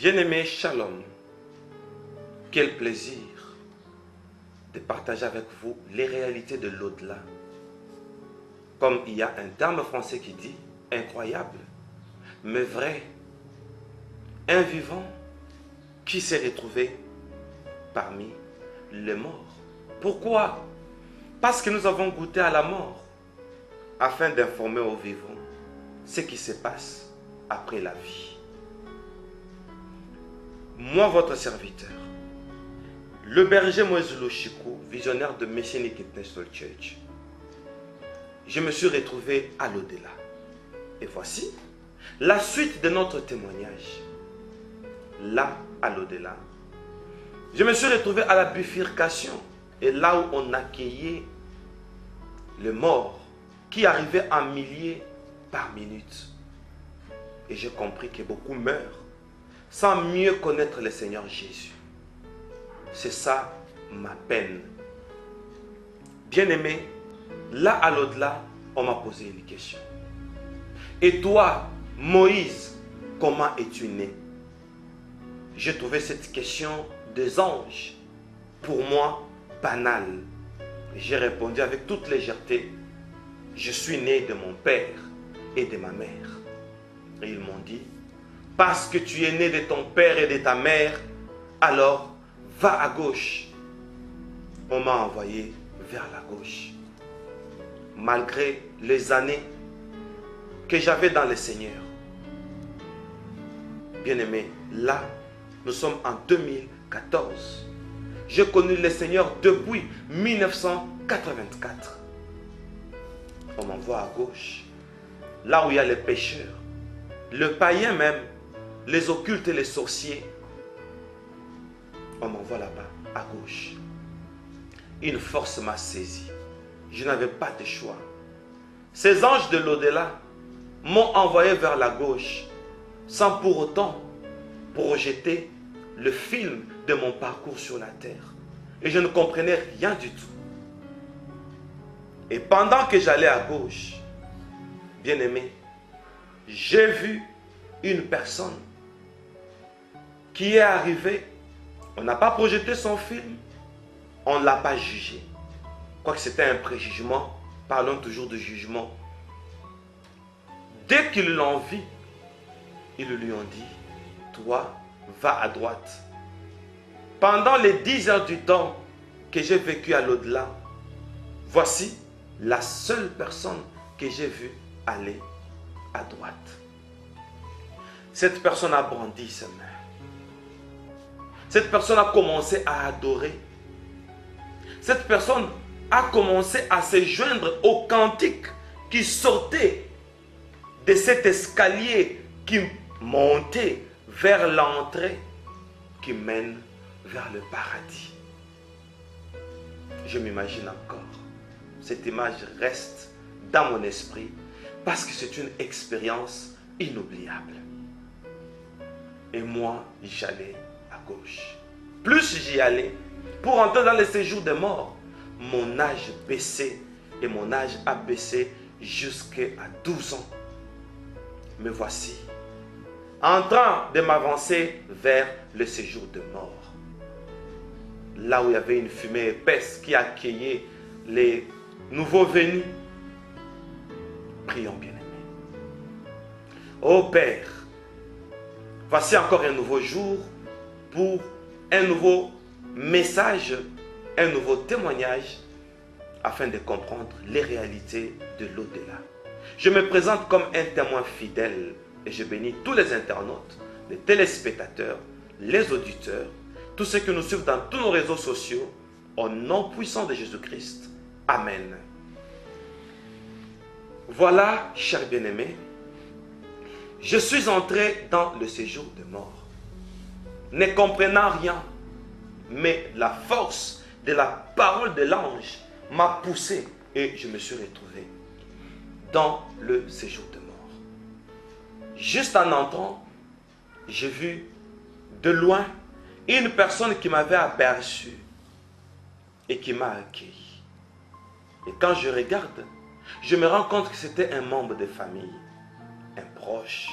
Bien-aimé, shalom. Quel plaisir de partager avec vous les réalités de l'au-delà. Comme il y a un terme français qui dit incroyable, mais vrai, un vivant qui s'est retrouvé parmi les morts. Pourquoi? Parce que nous avons goûté à la mort afin d'informer aux vivants ce qui se passe après la vie. Moi, votre serviteur, le berger Moïse Lochikou, visionnaire de Messianic International Church, je me suis retrouvé à l'au-delà. Et voici la suite de notre témoignage. Là, à l'au-delà, je me suis retrouvé à la bifurcation. Et là où on accueillait les morts qui arrivaient en milliers par minute. Et j'ai compris que beaucoup meurent sans mieux connaître le Seigneur Jésus. C'est ça ma peine. Bien-aimé, là à l'au-delà, on m'a posé une question. Et toi, Moïse, comment es-tu né? J'ai trouvé cette question des anges, pour moi, banale. J'ai répondu avec toute légèreté, je suis né de mon père et de ma mère. Et ils m'ont dit, parce que tu es né de ton père et de ta mère, alors va à gauche. On m'a envoyé vers la gauche. Malgré les années que j'avais dans le Seigneur. Bien-aimé, là, nous sommes en 2014. J'ai connu le Seigneur depuis 1984. On m'envoie à gauche, là où il y a les pécheurs, le païen même, les occultes et les sorciers. On m'envoie là-bas, à gauche. Une force m'a saisi. Je n'avais pas de choix. Ces anges de l'au-delà m'ont envoyé vers la gauche, sans pour autant projeter le film de mon parcours sur la terre. Et je ne comprenais rien du tout. Et pendant que j'allais à gauche, bien-aimé, j'ai vu une personne qui est arrivée. On n'a pas projeté son film, on ne l'a pas jugé. Quoique c'était un préjugement, parlons toujours de jugement. Dès qu'ils l'ont vu, ils lui ont dit, toi, va à droite. Pendant les 10 heures du temps que j'ai vécu à l'au-delà, voici la seule personne que j'ai vue aller à droite. Cette personne a brandi ses mains. Cette personne a commencé à adorer. Cette personne a commencé à se joindre au cantique qui sortait de cet escalier qui montait vers l'entrée qui mène vers le paradis. Je m'imagine encore. Cette image reste dans mon esprit parce que c'est une expérience inoubliable. Et moi, j'allais à gauche. Plus j'y allais, pour entrer dans le séjour des morts, mon âge baissait et mon âge a baissé jusqu'à 12 ans. Me voici en train de m'avancer vers le séjour de mort. Là où il y avait une fumée épaisse qui accueillait les nouveaux venus. Prions, bien-aimés. Ô Père, voici encore un nouveau jour pour un nouveau message, un nouveau témoignage afin de comprendre les réalités de l'au-delà. Je me présente comme un témoin fidèle et je bénis tous les internautes, les téléspectateurs, les auditeurs, tous ceux qui nous suivent dans tous nos réseaux sociaux, au nom puissant de Jésus-Christ. Amen. Voilà, chers bien-aimés, je suis entré dans le séjour de mort, ne comprenant rien, mais la force de la parole de l'ange m'a poussé et je me suis retrouvé dans le séjour de mort. Juste en entrant, j'ai vu de loin une personne qui m'avait aperçu et qui m'a accueilli. Et quand je regarde, je me rends compte que c'était un membre de famille, un proche.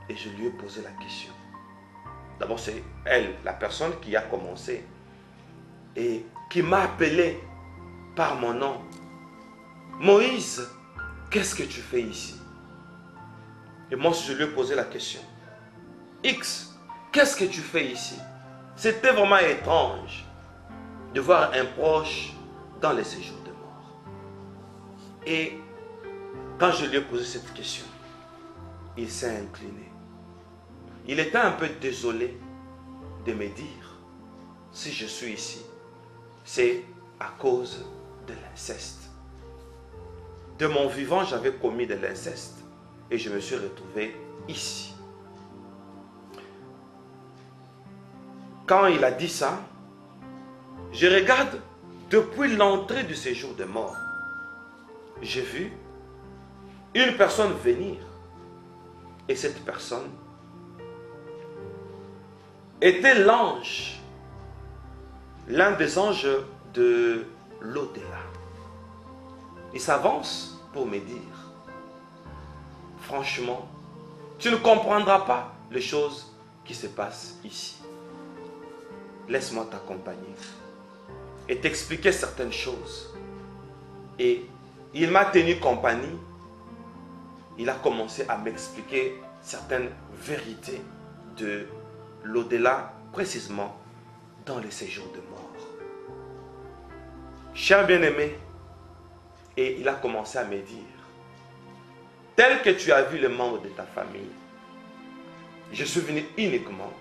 Et je lui ai posé la question. D'abord, c'est elle, la personne qui a commencé et qui m'a appelé par mon nom. Moïse, qu'est-ce que tu fais ici? Et moi, je lui ai posé la question. X, qu'est-ce que tu fais ici? C'était vraiment étrange de voir un proche dans les séjours de mort. Et quand je lui ai posé cette question, il s'est incliné. Il était un peu désolé de me dire, si je suis ici, c'est à cause de l'inceste. De mon vivant, j'avais commis de l'inceste et je me suis retrouvé ici. Quand il a dit ça, je regarde depuis l'entrée du séjour de mort. J'ai vu une personne venir et cette personne était l'ange, l'un des anges de l'au-delà. Il s'avance pour me dire, franchement, tu ne comprendras pas les choses qui se passent ici. Laisse-moi t'accompagner et t'expliquer certaines choses. Et il m'a tenu compagnie. Il a commencé à m'expliquer certaines vérités de l'au-delà, précisément dans les séjours de mort. Cher bien-aimé, et il a commencé à me dire, tel que tu as vu les membres de ta famille, je suis venu uniquement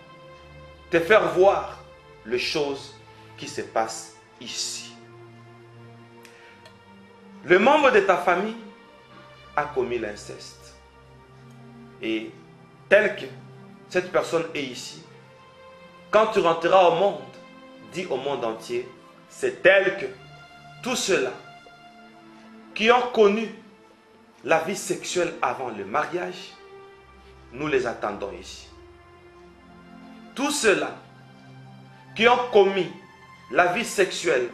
te faire voir les choses qui se passent ici. Le membre de ta famille a commis l'inceste. Et tel que cette personne est ici, quand tu rentreras au monde, dis au monde entier, c'est tel que tous ceux-là qui ont connu la vie sexuelle avant le mariage, nous les attendons ici. Tous ceux-là qui ont commis la vie sexuelle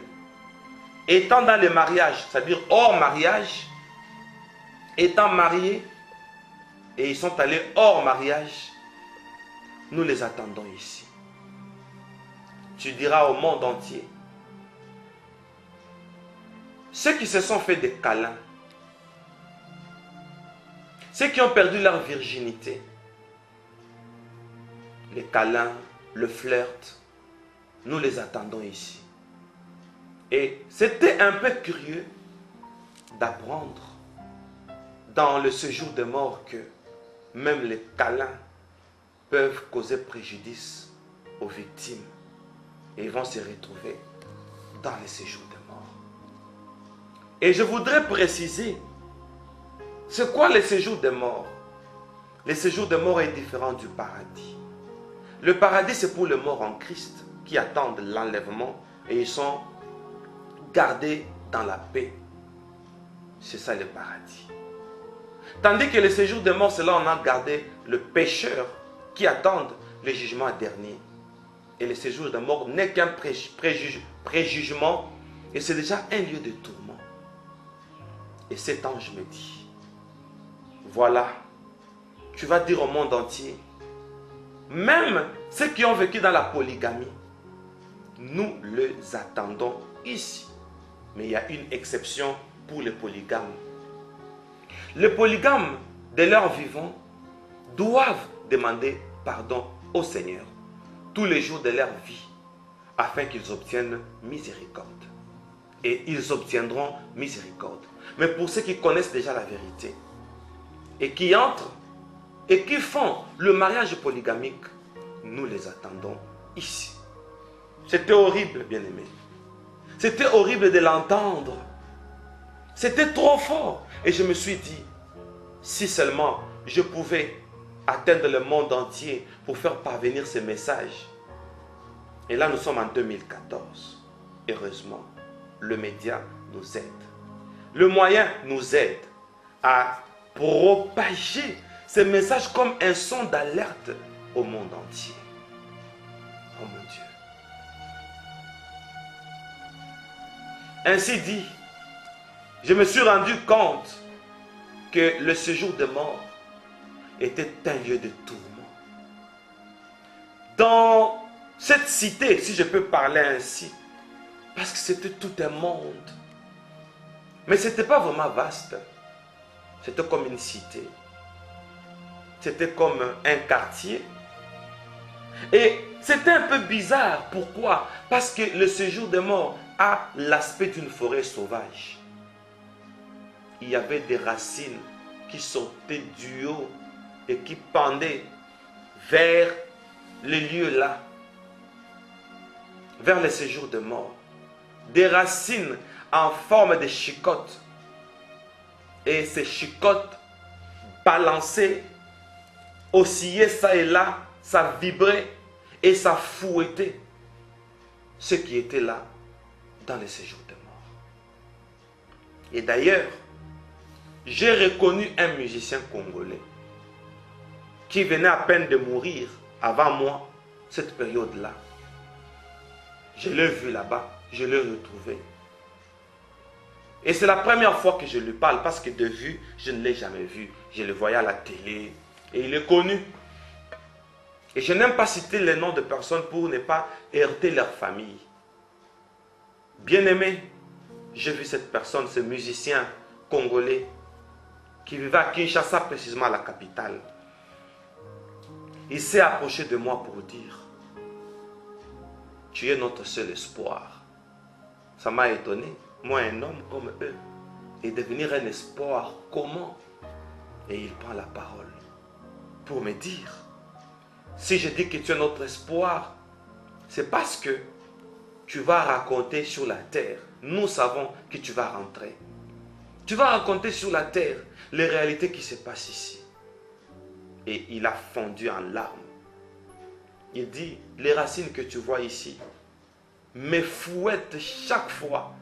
étant dans le mariage, c'est-à-dire hors mariage, étant mariés et ils sont allés hors mariage, nous les attendons ici. Tu diras au monde entier, ceux qui se sont fait des câlins, ceux qui ont perdu leur virginité, les câlins, le flirt, nous les attendons ici. Et c'était un peu curieux d'apprendre dans le séjour de mort que même les câlins peuvent causer préjudice aux victimes et ils vont se retrouver dans les séjours de mort. Et je voudrais préciser, c'est quoi le séjour de mort? Le séjour de mort est différent du paradis. Le paradis, c'est pour les morts en Christ qui attendent l'enlèvement et ils sont gardés dans la paix. C'est ça le paradis. Tandis que le séjour de mort, c'est là où on a gardé le pécheur qui attendent le jugement dernier. Et le séjour de mort n'est qu'un préjugement et c'est déjà un lieu de tourment. Et cet ange me dit, voilà, tu vas dire au monde entier, même ceux qui ont vécu dans la polygamie, nous les attendons ici. Mais il y a une exception pour les polygames. Les polygames, de leur vivant, doivent demander pardon au Seigneur tous les jours de leur vie, afin qu'ils obtiennent miséricorde. Et ils obtiendront miséricorde. Mais pour ceux qui connaissent déjà la vérité, et qui entrent, et qui font le mariage polygamique, nous les attendons ici. C'était horrible, bien-aimé. C'était horrible de l'entendre. C'était trop fort. Et je me suis dit, si seulement je pouvais atteindre le monde entier pour faire parvenir ces messages. Et là, nous sommes en 2014. Heureusement, le média nous aide. Le moyen nous aide à propager ces messages comme un son d'alerte au monde entier. Oh mon Dieu. Ainsi dit, je me suis rendu compte que le séjour de mort était un lieu de tourment. dans cette cité, si je peux parler ainsi, parce que c'était tout un monde. Mais ce n'était pas vraiment vaste. C'était comme une cité. C'était comme un quartier. Et c'était un peu bizarre. Pourquoi? Parce que le séjour des morts a l'aspect d'une forêt sauvage. Il y avait des racines qui sortaient du haut et qui pendaient vers les lieux là, vers le séjour des morts. Des racines en forme de chicottes. Et ces chicottes balançaient, oscillaient ça et là, ça vibrait et ça fouettait ceux qui étaient là dans le séjour des morts. Et d'ailleurs, j'ai reconnu un musicien congolais qui venait à peine de mourir avant moi, cette période-là. Je l'ai vu là-bas, je l'ai retrouvé. Et c'est la première fois que je lui parle parce que de vue, je ne l'ai jamais vu. Je le voyais à la télé et il est connu. Et je n'aime pas citer les noms de personnes pour ne pas heurter leur famille. Bien aimé, j'ai vu cette personne, ce musicien congolais qui vivait à Kinshasa, précisément à la capitale. Il s'est approché de moi pour dire: tu es notre seul espoir. Ça m'a étonné. Moi, un homme comme eux, et devenir un espoir, comment? Et il prend la parole pour me dire: si je dis que tu es notre espoir, c'est parce que tu vas raconter sur la terre. Nous savons que tu vas rentrer. Tu vas raconter sur la terre les réalités qui se passent ici. Et il a fondu en larmes. Il dit: les racines que tu vois ici me fouettent chaque fois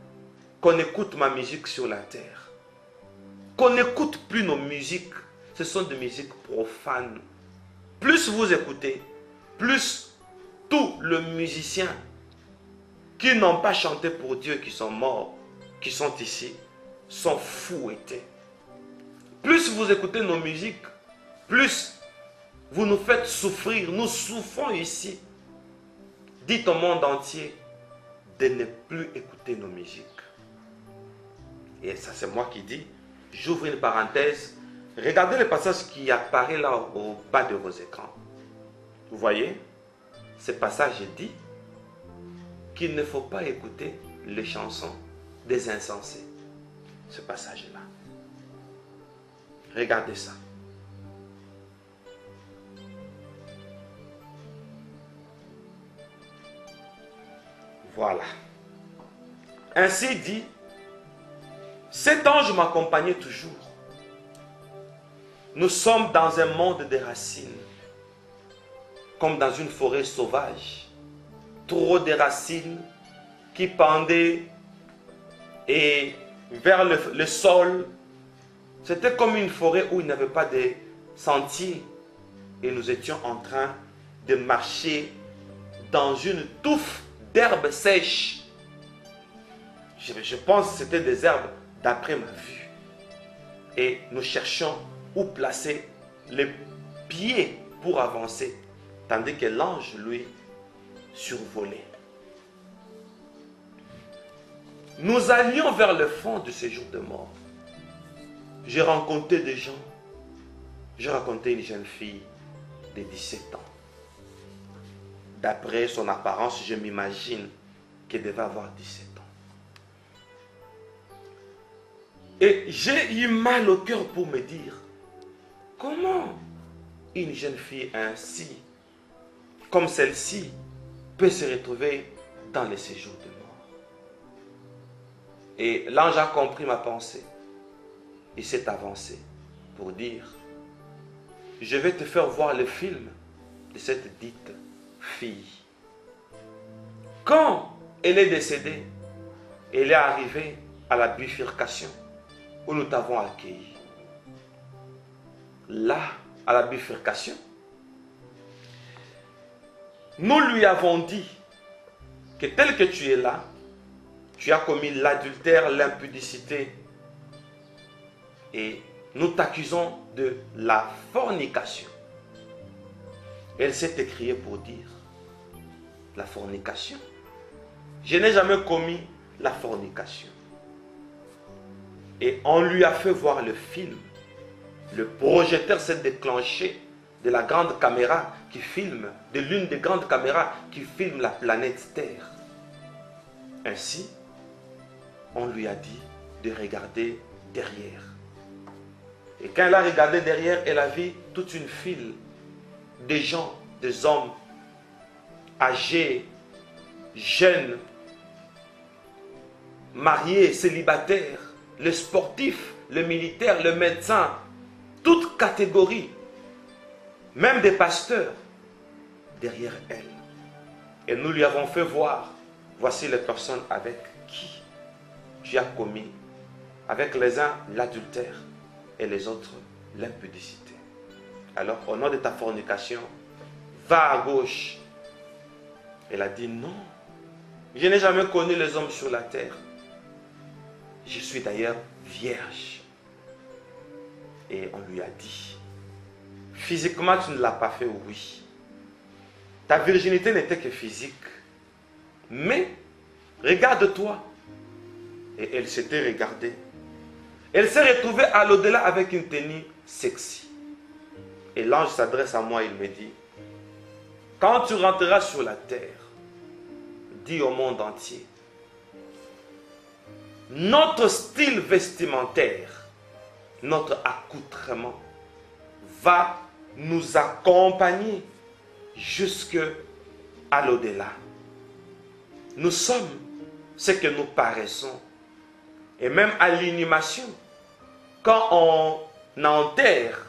qu'on écoute ma musique sur la terre. Qu'on n'écoute plus nos musiques. Ce sont des musiques profanes. Plus vous écoutez, plus tous les musiciens qui n'ont pas chanté pour Dieu, qui sont morts, qui sont ici, sont fouettés. Plus vous écoutez nos musiques, plus vous nous faites souffrir. Nous souffrons ici. Dites au monde entier de ne plus écouter nos musiques. Et ça, c'est moi qui dis. J'ouvre une parenthèse. Regardez le passage qui apparaît là au bas de vos écrans. Vous voyez? Ce passage dit qu'il ne faut pas écouter les chansons des insensés. Ce passage-là. Regardez ça. Voilà. Ainsi dit, cet ange m'accompagnait toujours. Nous sommes dans un monde de racines, comme dans une forêt sauvage. Trop de racines qui pendaient et vers le sol. C'était comme une forêt où il n'y avait pas de sentier. Et nous étions en train de marcher dans une touffe d'herbes sèches. Je pense que c'était des herbes d'après ma vue. Et nous cherchions où placer les pieds pour avancer. Tandis que l'ange, lui, survolait. Nous allions vers le fond de ce jour de mort. J'ai rencontré des gens. J'ai rencontré une jeune fille de 17 ans. D'après son apparence, je m'imagine qu'elle devait avoir 17 ans. Et j'ai eu mal au cœur pour me dire, comment une jeune fille ainsi, comme celle-ci, peut se retrouver dans les séjours de mort? Et l'ange a compris ma pensée. Il s'est avancé pour dire, je vais te faire voir le film de cette dite fille. Quand elle est décédée, elle est arrivée à la bifurcation où nous t'avons accueilli. Là, à la bifurcation, nous lui avons dit que tel que tu es là, tu as commis l'adultère, l'impudicité, et nous t'accusons de la fornication. Elle s'est écriée pour dire, la fornication. Je n'ai jamais commis la fornication. Et on lui a fait voir le film. Le projecteur s'est déclenché de la grande caméra qui filme, de l'une des grandes caméras qui filme la planète Terre. Ainsi, on lui a dit de regarder derrière. Et quand elle a regardé derrière, elle a vu toute une file de gens, des hommes âgés, jeunes, mariés, célibataires, le sportif, le militaire, le médecin, toute catégorie, même des pasteurs, derrière elle. Et nous lui avons fait voir, voici les personnes avec qui tu as commis, avec les uns l'adultère et les autres l'impudicité. Alors, au nom de ta fornication, va à gauche. Elle a dit non, je n'ai jamais connu les hommes sur la terre. Je suis d'ailleurs vierge. Et on lui a dit, physiquement tu ne l'as pas fait, oui. Ta virginité n'était que physique. Mais, regarde-toi. Et elle s'était regardée. Elle s'est retrouvée à l'au-delà avec une tenue sexy. Et l'ange s'adresse à moi, il me dit, quand tu rentreras sur la terre, dis au monde entier, notre style vestimentaire, notre accoutrement va nous accompagner jusque à l'au-delà. Nous sommes ce que nous paraissons. Et même à l'inhumation, quand on enterre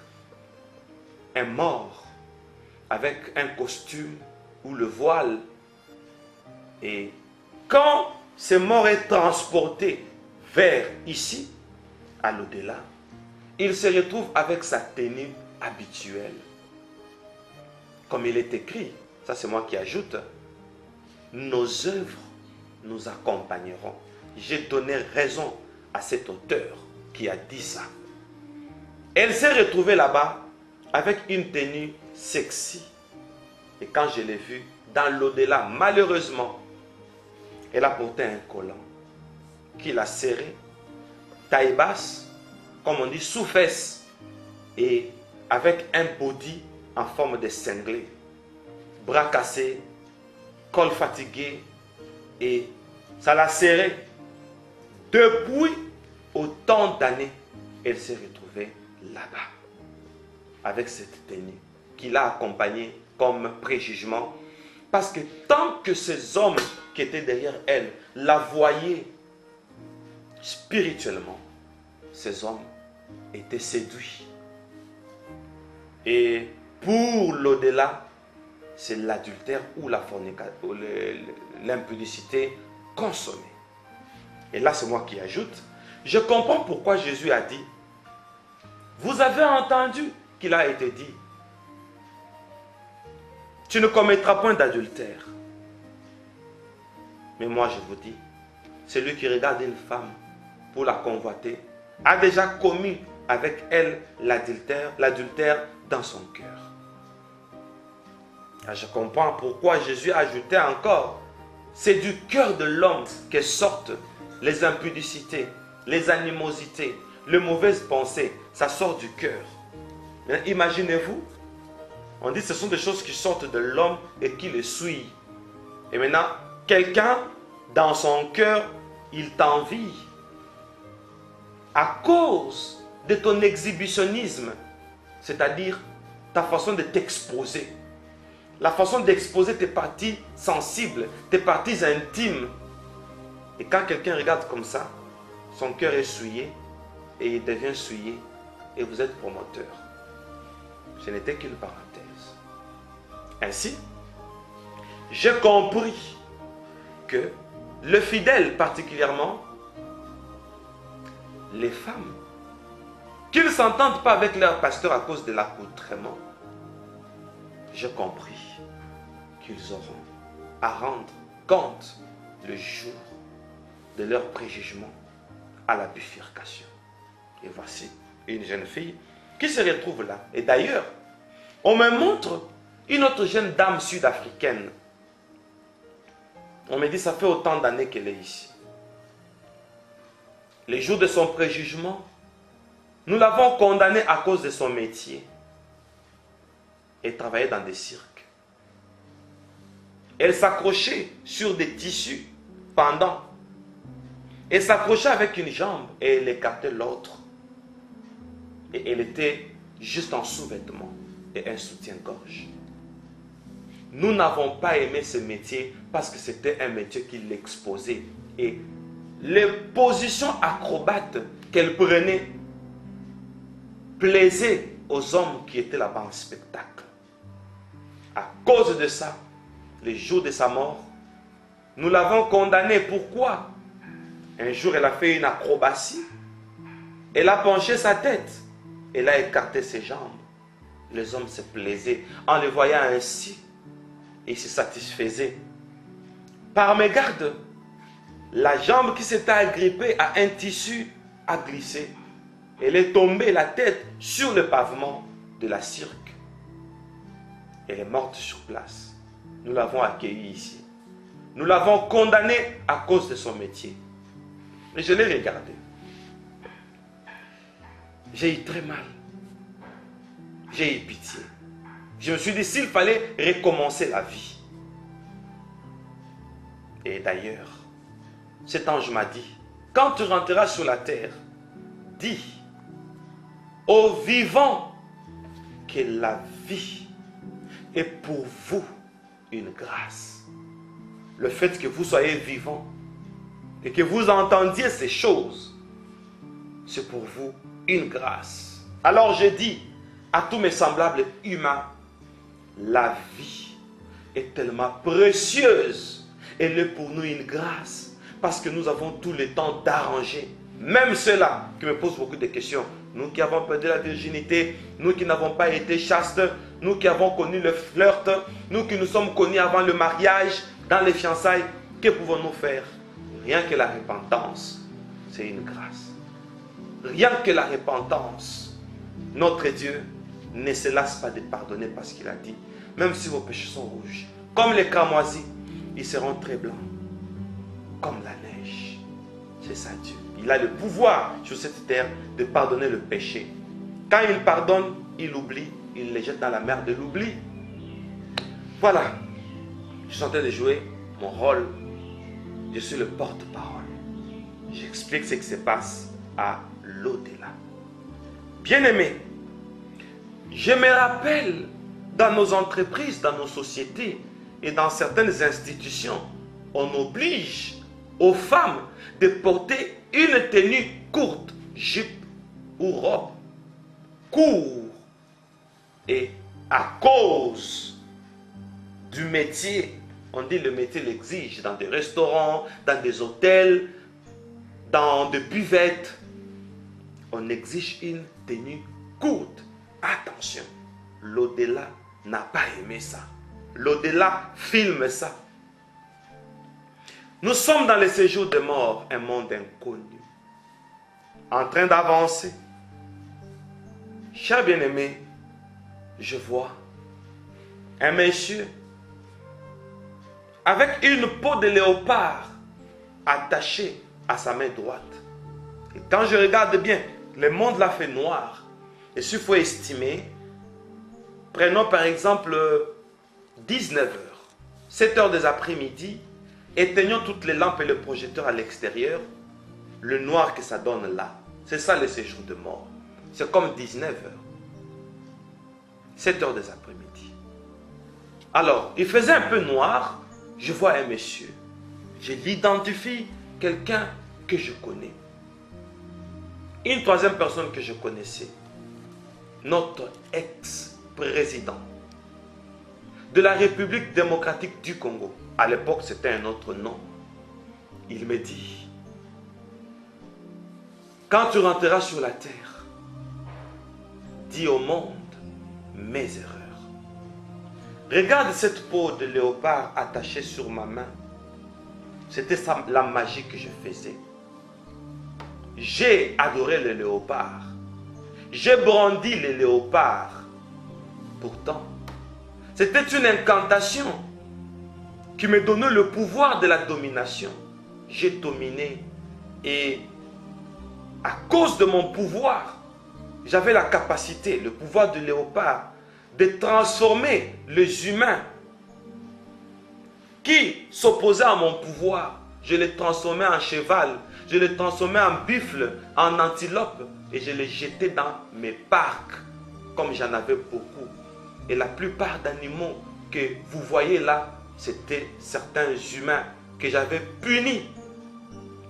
un mort avec un costume ou le voile, et quand ce mort est transporté vers ici, à l'au-delà, il se retrouve avec sa tenue habituelle. Comme il est écrit, ça c'est moi qui ajoute, nos œuvres nous accompagneront. J'ai donné raison à cet auteur qui a dit ça. Elle s'est retrouvée là-bas avec une tenue sexy. Et quand je l'ai vue, dans l'au-delà, malheureusement, elle a porté un collant qu'il a serré, taille basse, comme on dit, sous-fesse, et avec un body en forme de cinglé, bras cassés, col fatigué, et ça l'a serré. Depuis autant d'années, elle s'est retrouvée là-bas, avec cette tenue qui l'a accompagnée comme préjugement, parce que tant que ces hommes qui étaient derrière elle la voyaient spirituellement, ces hommes étaient séduits. Et pour l'au-delà, c'est l'adultère ou la fornication, l'impudicité consommée. Et là, c'est moi qui ajoute, je comprends pourquoi Jésus a dit, vous avez entendu qu'il a été dit, tu ne commettras point d'adultère. Mais moi, je vous dis, celui qui regarde une femme pour la convoiter a déjà commis avec elle l'adultère dans son cœur. Je comprends pourquoi Jésus a ajouté encore, c'est du cœur de l'homme que sortent les impudicités, les animosités, les mauvaises pensées. Ça sort du cœur. Imaginez-vous, on dit que ce sont des choses qui sortent de l'homme et qui le suivent. Et maintenant, quelqu'un, dans son cœur, il t'envie. À cause de ton exhibitionnisme, c'est-à-dire ta façon de t'exposer. La façon d'exposer tes parties sensibles, tes parties intimes. Et quand quelqu'un regarde comme ça, son cœur est souillé et il devient souillé et vous êtes promoteur. Ce n'était qu'une parenthèse. Ainsi, j'ai compris que le fidèle, particulièrement les femmes, qu'ils ne s'entendent pas avec leur pasteur à cause de l'accoutrement, j'ai compris qu'ils auront à rendre compte le jour de leur préjugement à la bifurcation. Et voici une jeune fille qui se retrouve là. Et d'ailleurs, on me montre une autre jeune dame sud-africaine On me dit, ça fait autant d'années qu'elle est ici. Les jours de son préjugement, nous l'avons condamnée à cause de son métier. Elle travaillait dans des cirques. Elle s'accrochait sur des tissus pendants. Elle s'accrochait avec une jambe et elle écartait l'autre. Et elle était juste en sous-vêtements et un soutien-gorge. Nous n'avons pas aimé ce métier parce que c'était un métier qui l'exposait. Et les positions acrobates qu'elle prenait plaisaient aux hommes qui étaient là-bas en spectacle. À cause de ça, les jours de sa mort, nous l'avons condamnée. Pourquoi? Un jour, elle a fait une acrobatie. Elle a penché sa tête. Elle a écarté ses jambes. Les hommes se plaisaient en le voyant ainsi. Ils se satisfaisaient. Par mégarde, la jambe qui s'était agrippée à un tissu a glissé. Elle est tombée la tête sur le pavement de la cirque. Elle est morte sur place. Nous l'avons accueillie ici. Nous l'avons condamnée à cause de son métier. Et je l'ai regardée. J'ai eu très mal. J'ai eu pitié. Je me suis dit, s'il fallait recommencer la vie. Et d'ailleurs, cet ange m'a dit, quand tu rentreras sur la terre, dis aux vivants que la vie est pour vous une grâce. Le fait que vous soyez vivants et que vous entendiez ces choses, c'est pour vous une grâce. Alors je dis à tous mes semblables humains, la vie est tellement précieuse. Elle est pour nous une grâce parce que nous avons tout le temps d'arranger. Même ceux-là qui me posent beaucoup de questions. Nous qui avons perdu la virginité, nous qui n'avons pas été chastes, nous qui avons connu le flirt, nous qui nous sommes connus avant le mariage, dans les fiançailles, que pouvons-nous faire? Rien que la repentance, c'est une grâce. Rien que la repentance. Notre Dieu ne se lasse pas de pardonner parce qu'il a dit, même si vos péchés sont rouges, comme les cramoisis, ils seront très blancs, comme la neige. C'est ça Dieu. Il a le pouvoir sur cette terre de pardonner le péché. Quand il pardonne, il oublie, il les jette dans la mer de l'oubli. Voilà. Je suis en train de jouer mon rôle. Je suis le porte-parole. J'explique ce qui se passe à l'au-delà. Bien-aimés, je me rappelle dans nos entreprises, dans nos sociétés et dans certaines institutions, on oblige aux femmes de porter une tenue courte, jupe ou robe, court. Et à cause du métier, on dit le métier l'exige dans des restaurants, dans des hôtels, dans des buvettes, on exige une tenue courte. Attention, l'au-delà n'a pas aimé ça. L'au-delà filme ça. Nous sommes dans le séjour de mort, un monde inconnu, en train d'avancer. Cher bien-aimé, je vois un monsieur avec une peau de léopard attachée à sa main droite. Et quand je regarde bien, le monde l'a fait noir. Et s'il faut estimer, prenons par exemple 19 heures, 7 heures des après-midi, éteignons toutes les lampes et le projecteur à l'extérieur, le noir que ça donne là. C'est ça le séjour de mort. C'est comme 19 heures. 7 heures des après-midi. Alors, il faisait un peu noir. Je vois un monsieur. Je l'identifie, quelqu'un que je connais. Une troisième personne que je connaissais. Notre ex-président de la République démocratique du Congo. À l'époque, c'était un autre nom. Il me dit, quand tu rentreras sur la terre, dis au monde mes erreurs. Regarde cette peau de léopard attachée sur ma main. C'était la magie que je faisais. J'ai adoré le léopard. J'ai brandi le léopard. Pourtant, c'était une incantation. qui me donnait le pouvoir de la domination. J'ai dominé et à cause de mon pouvoir, j'avais la capacité, le pouvoir du léopard, de transformer les humains qui s'opposaient à mon pouvoir. Je les transformais en cheval, je les transformais en buffle, en antilope et je les jetais dans mes parcs, comme j'en avais beaucoup. Et la plupart d'animaux que vous voyez là, c'était certains humains que j'avais punis.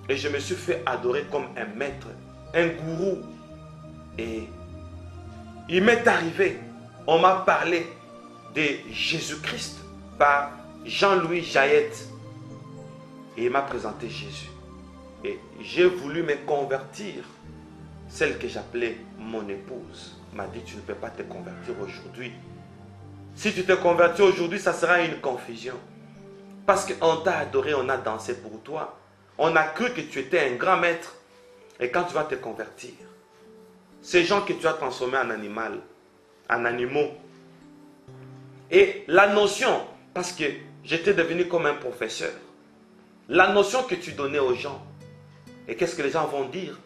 Et je me suis fait adorer comme un maître, un gourou. Et il m'est arrivé, on m'a parlé de Jésus-Christ par Jean-Louis Jaillette. Et il m'a présenté Jésus. Et j'ai voulu me convertir. Celle que j'appelais mon épouse m'a dit, tu ne peux pas te convertir aujourd'hui. Si tu te convertis aujourd'hui, ça sera une confusion. Parce qu'on t'a adoré, on a dansé pour toi. On a cru que tu étais un grand maître. Et quand tu vas te convertir, ces gens que tu as transformés en animal, en animaux. Et la notion, parce que j'étais devenu comme un professeur, la notion que tu donnais aux gens, et qu'est-ce que les gens vont dire?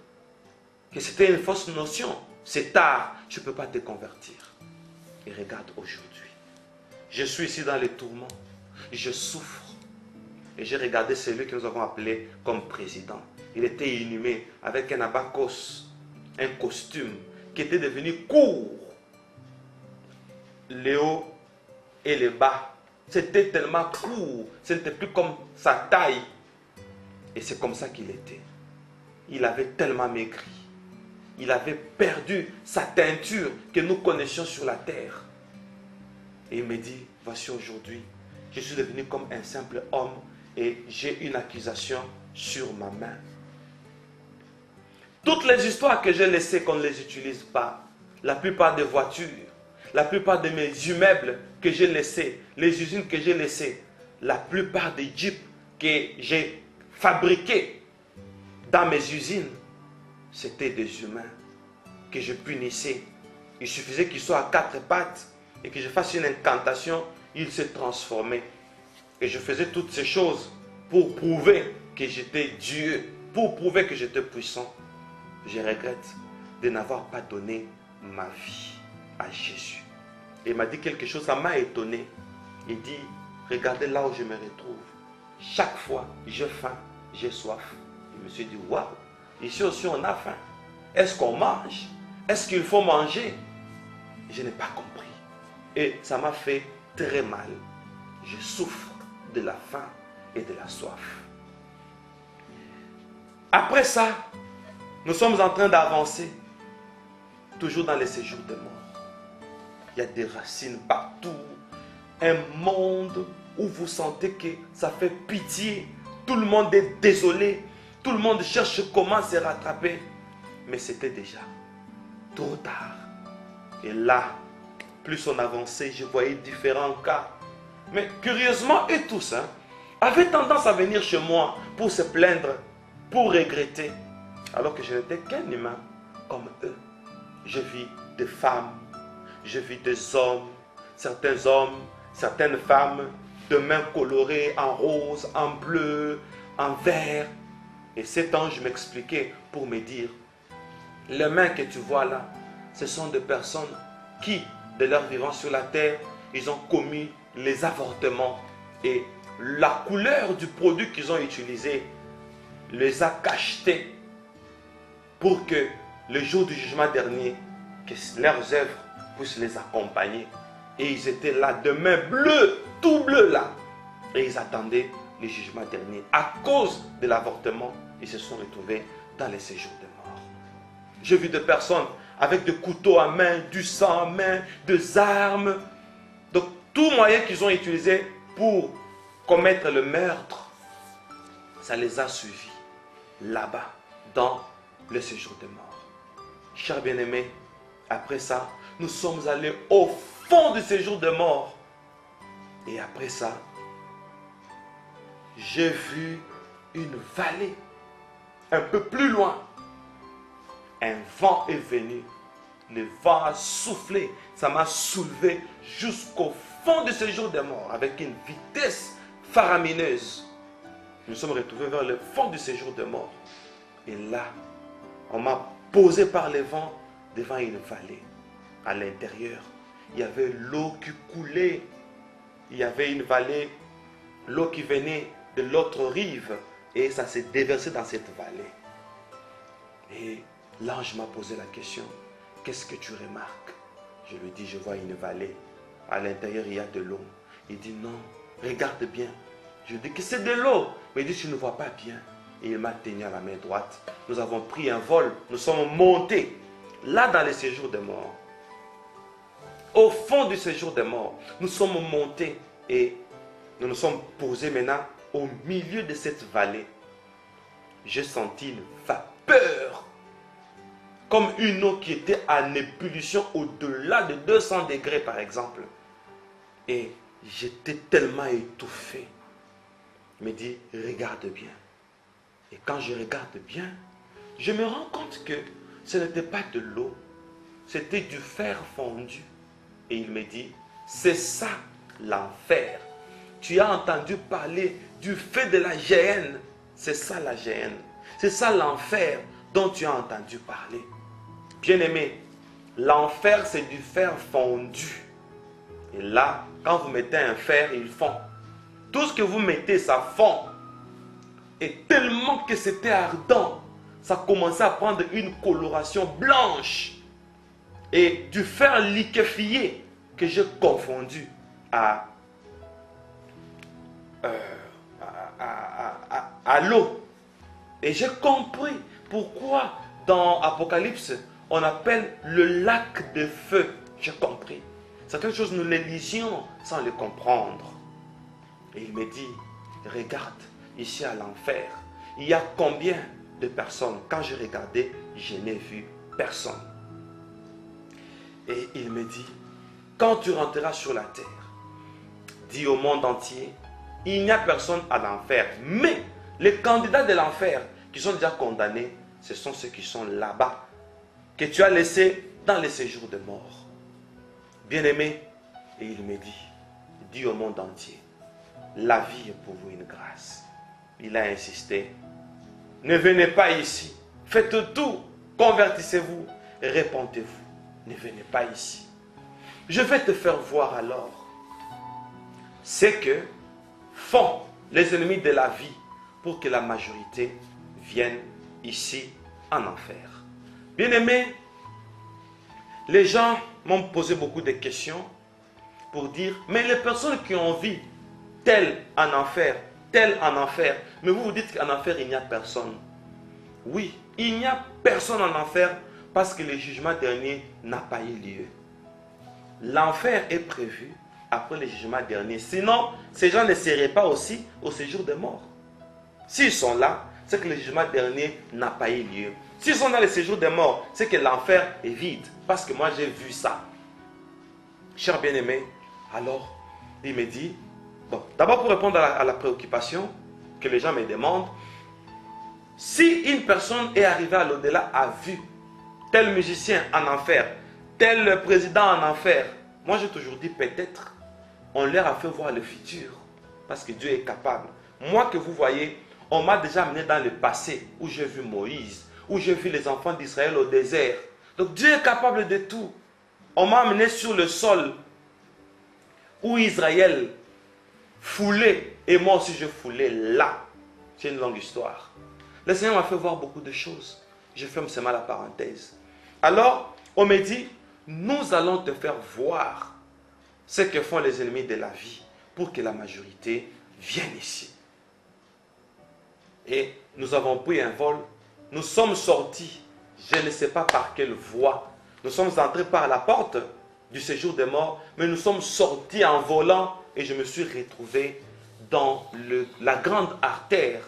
Que c'était une fausse notion. C'est tard, tu ne peux pas te convertir. Et regarde aujourd'hui. Je suis ici dans les tourments. Je souffre. Et j'ai regardé celui que nous avons appelé comme président. Il était inhumé avec un abacos, un costume qui était devenu court. Les hauts et les bas. C'était tellement court. Ce n'était plus comme sa taille. Et c'est comme ça qu'il était. Il avait tellement maigri. Il avait perdu sa teinture que nous connaissions sur la terre. Et il me dit, voici aujourd'hui, je suis devenu comme un simple homme et j'ai une accusation sur ma main. Toutes les histoires que j'ai laissées qu'on ne les utilise pas, la plupart des voitures, la plupart de mes immeubles que j'ai laissés, les usines que j'ai laissées, la plupart des jeeps que j'ai fabriqués dans mes usines, c'était des humains que je punissais. Il suffisait qu'ils soient à quatre pattes et que je fasse une incantation, ils se transformaient. Et je faisais toutes ces choses pour prouver que j'étais Dieu, pour prouver que j'étais puissant. Je regrette de n'avoir pas donné ma vie à Jésus. Et il m'a dit quelque chose, ça m'a étonné. Il dit, regardez là où je me retrouve. Chaque fois, j'ai faim, j'ai soif. Je me suis dit, waouh, ici aussi on a faim. Est-ce qu'on mange? Est-ce qu'il faut manger? Je n'ai pas compris. Et ça m'a fait très mal. Je souffre de la faim et de la soif. Après ça, nous sommes en train d'avancer, toujours dans les séjours de mort. Il y a des racines partout, un monde où vous sentez que ça fait pitié. Tout le monde est désolé, tout le monde cherche comment se rattraper. Mais c'était déjà trop tard. Et là, plus on avançait, je voyais différents cas. Mais curieusement, eux tous avaient tendance à venir chez moi pour se plaindre, pour regretter. Alors que je n'étais qu'un humain comme eux. Je vis des femmes, je vis des hommes, certaines femmes, de mains colorées en rose, en bleu, en vert. Et cet ange m'expliquait pour me dire, les mains que tu vois là, ce sont des personnes qui, de leur vivant sur la terre, ils ont commis les avortements. Et la couleur du produit qu'ils ont utilisé les a cachetés pour que le jour du jugement dernier, que leurs œuvres puissent les accompagner. Et ils étaient là, de mains bleues, tout bleu là. Et ils attendaient le jugement dernier. À cause de l'avortement, ils se sont retrouvés dans les séjours de mort. J'ai vu des personnes avec des couteaux à main, du sang à main, des armes. Donc, tout moyen qu'ils ont utilisé pour commettre le meurtre, ça les a suivis là-bas, dans le séjour de mort. Chers bien-aimés, après ça, nous sommes allés au fond du séjour de mort. Et après ça, j'ai vu une vallée un peu plus loin. Un vent est venu. Le vent a soufflé. Ça m'a soulevé jusqu'au fond du séjour de mort avec une vitesse faramineuse. Nous sommes retrouvés vers le fond du séjour de mort. Et là, on m'a posé par les vents devant une vallée. À l'intérieur, il y avait l'eau qui coulait. Il y avait une vallée, l'eau qui venait de l'autre rive. Et ça s'est déversé dans cette vallée. Et l'ange m'a posé la question, qu'est-ce que tu remarques? Je lui dis, je vois une vallée. À l'intérieur, il y a de l'eau. Il dit, non, regarde bien. Je dis que c'est de l'eau. Mais il dit, tu ne vois pas bien. Et il m'a tenu à la main droite. Nous avons pris un vol. Nous sommes montés là dans le séjour des morts. Au fond du séjour des morts, nous sommes montés et nous nous sommes posés maintenant au milieu de cette vallée. J'ai senti une vapeur, comme une eau qui était en ébullition au-delà de 200 degrés par exemple. Et j'étais tellement étouffé. Il me dit, regarde bien. Et quand je regarde bien, je me rends compte que ce n'était pas de l'eau, c'était du fer fondu. Et il me dit, c'est ça l'enfer. Tu as entendu parler du feu de la géhenne. C'est ça la géhenne. C'est ça l'enfer dont tu as entendu parler. Bien-aimé, l'enfer c'est du fer fondu. Et là, quand vous mettez un fer, il fond. Tout ce que vous mettez, ça fond. Et tellement que c'était ardent, ça commençait à prendre une coloration blanche. Et du fer liquéfié que j'ai confondu à l'eau. Et j'ai compris pourquoi dans Apocalypse, on appelle le lac de feu. J'ai compris. Certaines choses, nous les lisions sans les comprendre. Et il me dit, regarde, ici à l'enfer, il y a combien de personnes? Quand je regardais, je n'ai vu personne. Et il me dit, quand tu rentreras sur la terre, dis au monde entier, il n'y a personne à l'enfer. Mais les candidats de l'enfer qui sont déjà condamnés, ce sont ceux qui sont là-bas, que tu as laissés dans les séjours de mort. Bien-aimé, et il me dit, dis au monde entier, la vie est pour vous une grâce. Il a insisté, ne venez pas ici, faites tout, convertissez-vous, répentez-vous, ne venez pas ici. Je vais te faire voir alors ce que font les ennemis de la vie pour que la majorité vienne ici en enfer. Bien-aimés, les gens m'ont posé beaucoup de questions pour dire, mais les personnes qui ont vu tel en enfer, mais vous vous dites qu'en enfer il n'y a personne. Oui, il n'y a personne en enfer parce que le jugement dernier n'a pas eu lieu. L'enfer est prévu après le jugement dernier. Sinon, ces gens ne seraient pas aussi au séjour des morts. S'ils sont là, c'est que le jugement dernier n'a pas eu lieu. S'ils sont dans le séjour des morts, c'est que l'enfer est vide. Parce que moi, j'ai vu ça. Cher bien-aimé, alors, il me dit, bon, d'abord pour répondre à la préoccupation que les gens me demandent, si une personne est arrivée à l'au-delà, a vu tel musicien en enfer, tel président en enfer, moi j'ai toujours dit peut-être, on leur a fait voir le futur, parce que Dieu est capable. Moi que vous voyez, on m'a déjà amené dans le passé, où j'ai vu Moïse, où j'ai vu les enfants d'Israël au désert. Donc Dieu est capable de tout. On m'a amené sur le sol, où Israël foulait, et moi aussi je foulais là. C'est une longue histoire. Le Seigneur m'a fait voir beaucoup de choses. Je ferme seulement la parenthèse. Alors, on me dit, nous allons te faire voir ce que font les ennemis de la vie pour que la majorité vienne ici. Et nous avons pris un vol. Nous sommes sortis, je ne sais pas par quelle voie. Nous sommes entrés par la porte du séjour des morts, mais nous sommes sortis en volant et je me suis retrouvé dans la grande artère,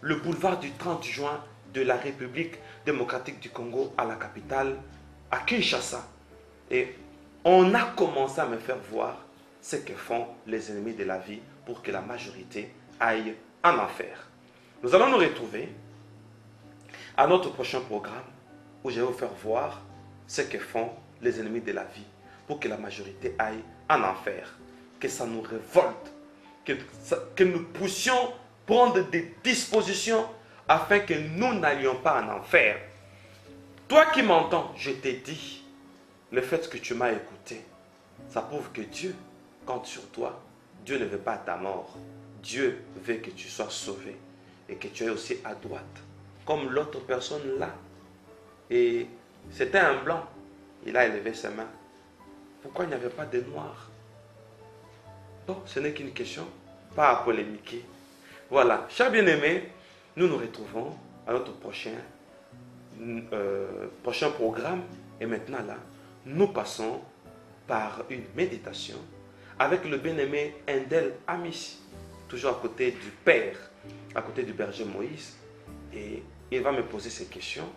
le boulevard du 30 juin de la République démocratique du Congo à la capitale, à Kinshasa. Et on a commencé à me faire voir ce que font les ennemis de la vie pour que la majorité aille en enfer. Nous allons nous retrouver à notre prochain programme où je vais vous faire voir ce que font les ennemis de la vie pour que la majorité aille en enfer. Que ça nous révolte, que nous puissions prendre des dispositions afin que nous n'allions pas en enfer. Toi qui m'entends, je t'ai dit, le fait que tu m'as écouté, ça prouve que Dieu compte sur toi. Dieu ne veut pas ta mort. Dieu veut que tu sois sauvé et que tu es aussi à droite. Comme l'autre personne là. Et c'était un blanc. Il a élevé ses mains. Pourquoi il n'y avait pas de noir? Bon, ce n'est qu'une question, pas à polémiquer. Voilà, chers bien-aimés, nous nous retrouvons à notre prochain programme. Et maintenant là, nous passons par une méditation avec le bien-aimé Endel Amis, toujours à côté du Père, à côté du berger Moïse. Et il va me poser ces questions.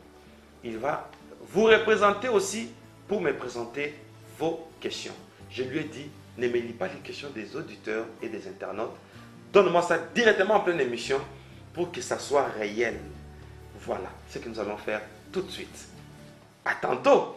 Il va vous représenter aussi pour me présenter vos questions. Je lui ai dit, ne me lis pas les questions des auditeurs et des internautes. Donne-moi ça directement en pleine émission pour que ça soit réel. Voilà ce que nous allons faire tout de suite. À tantôt!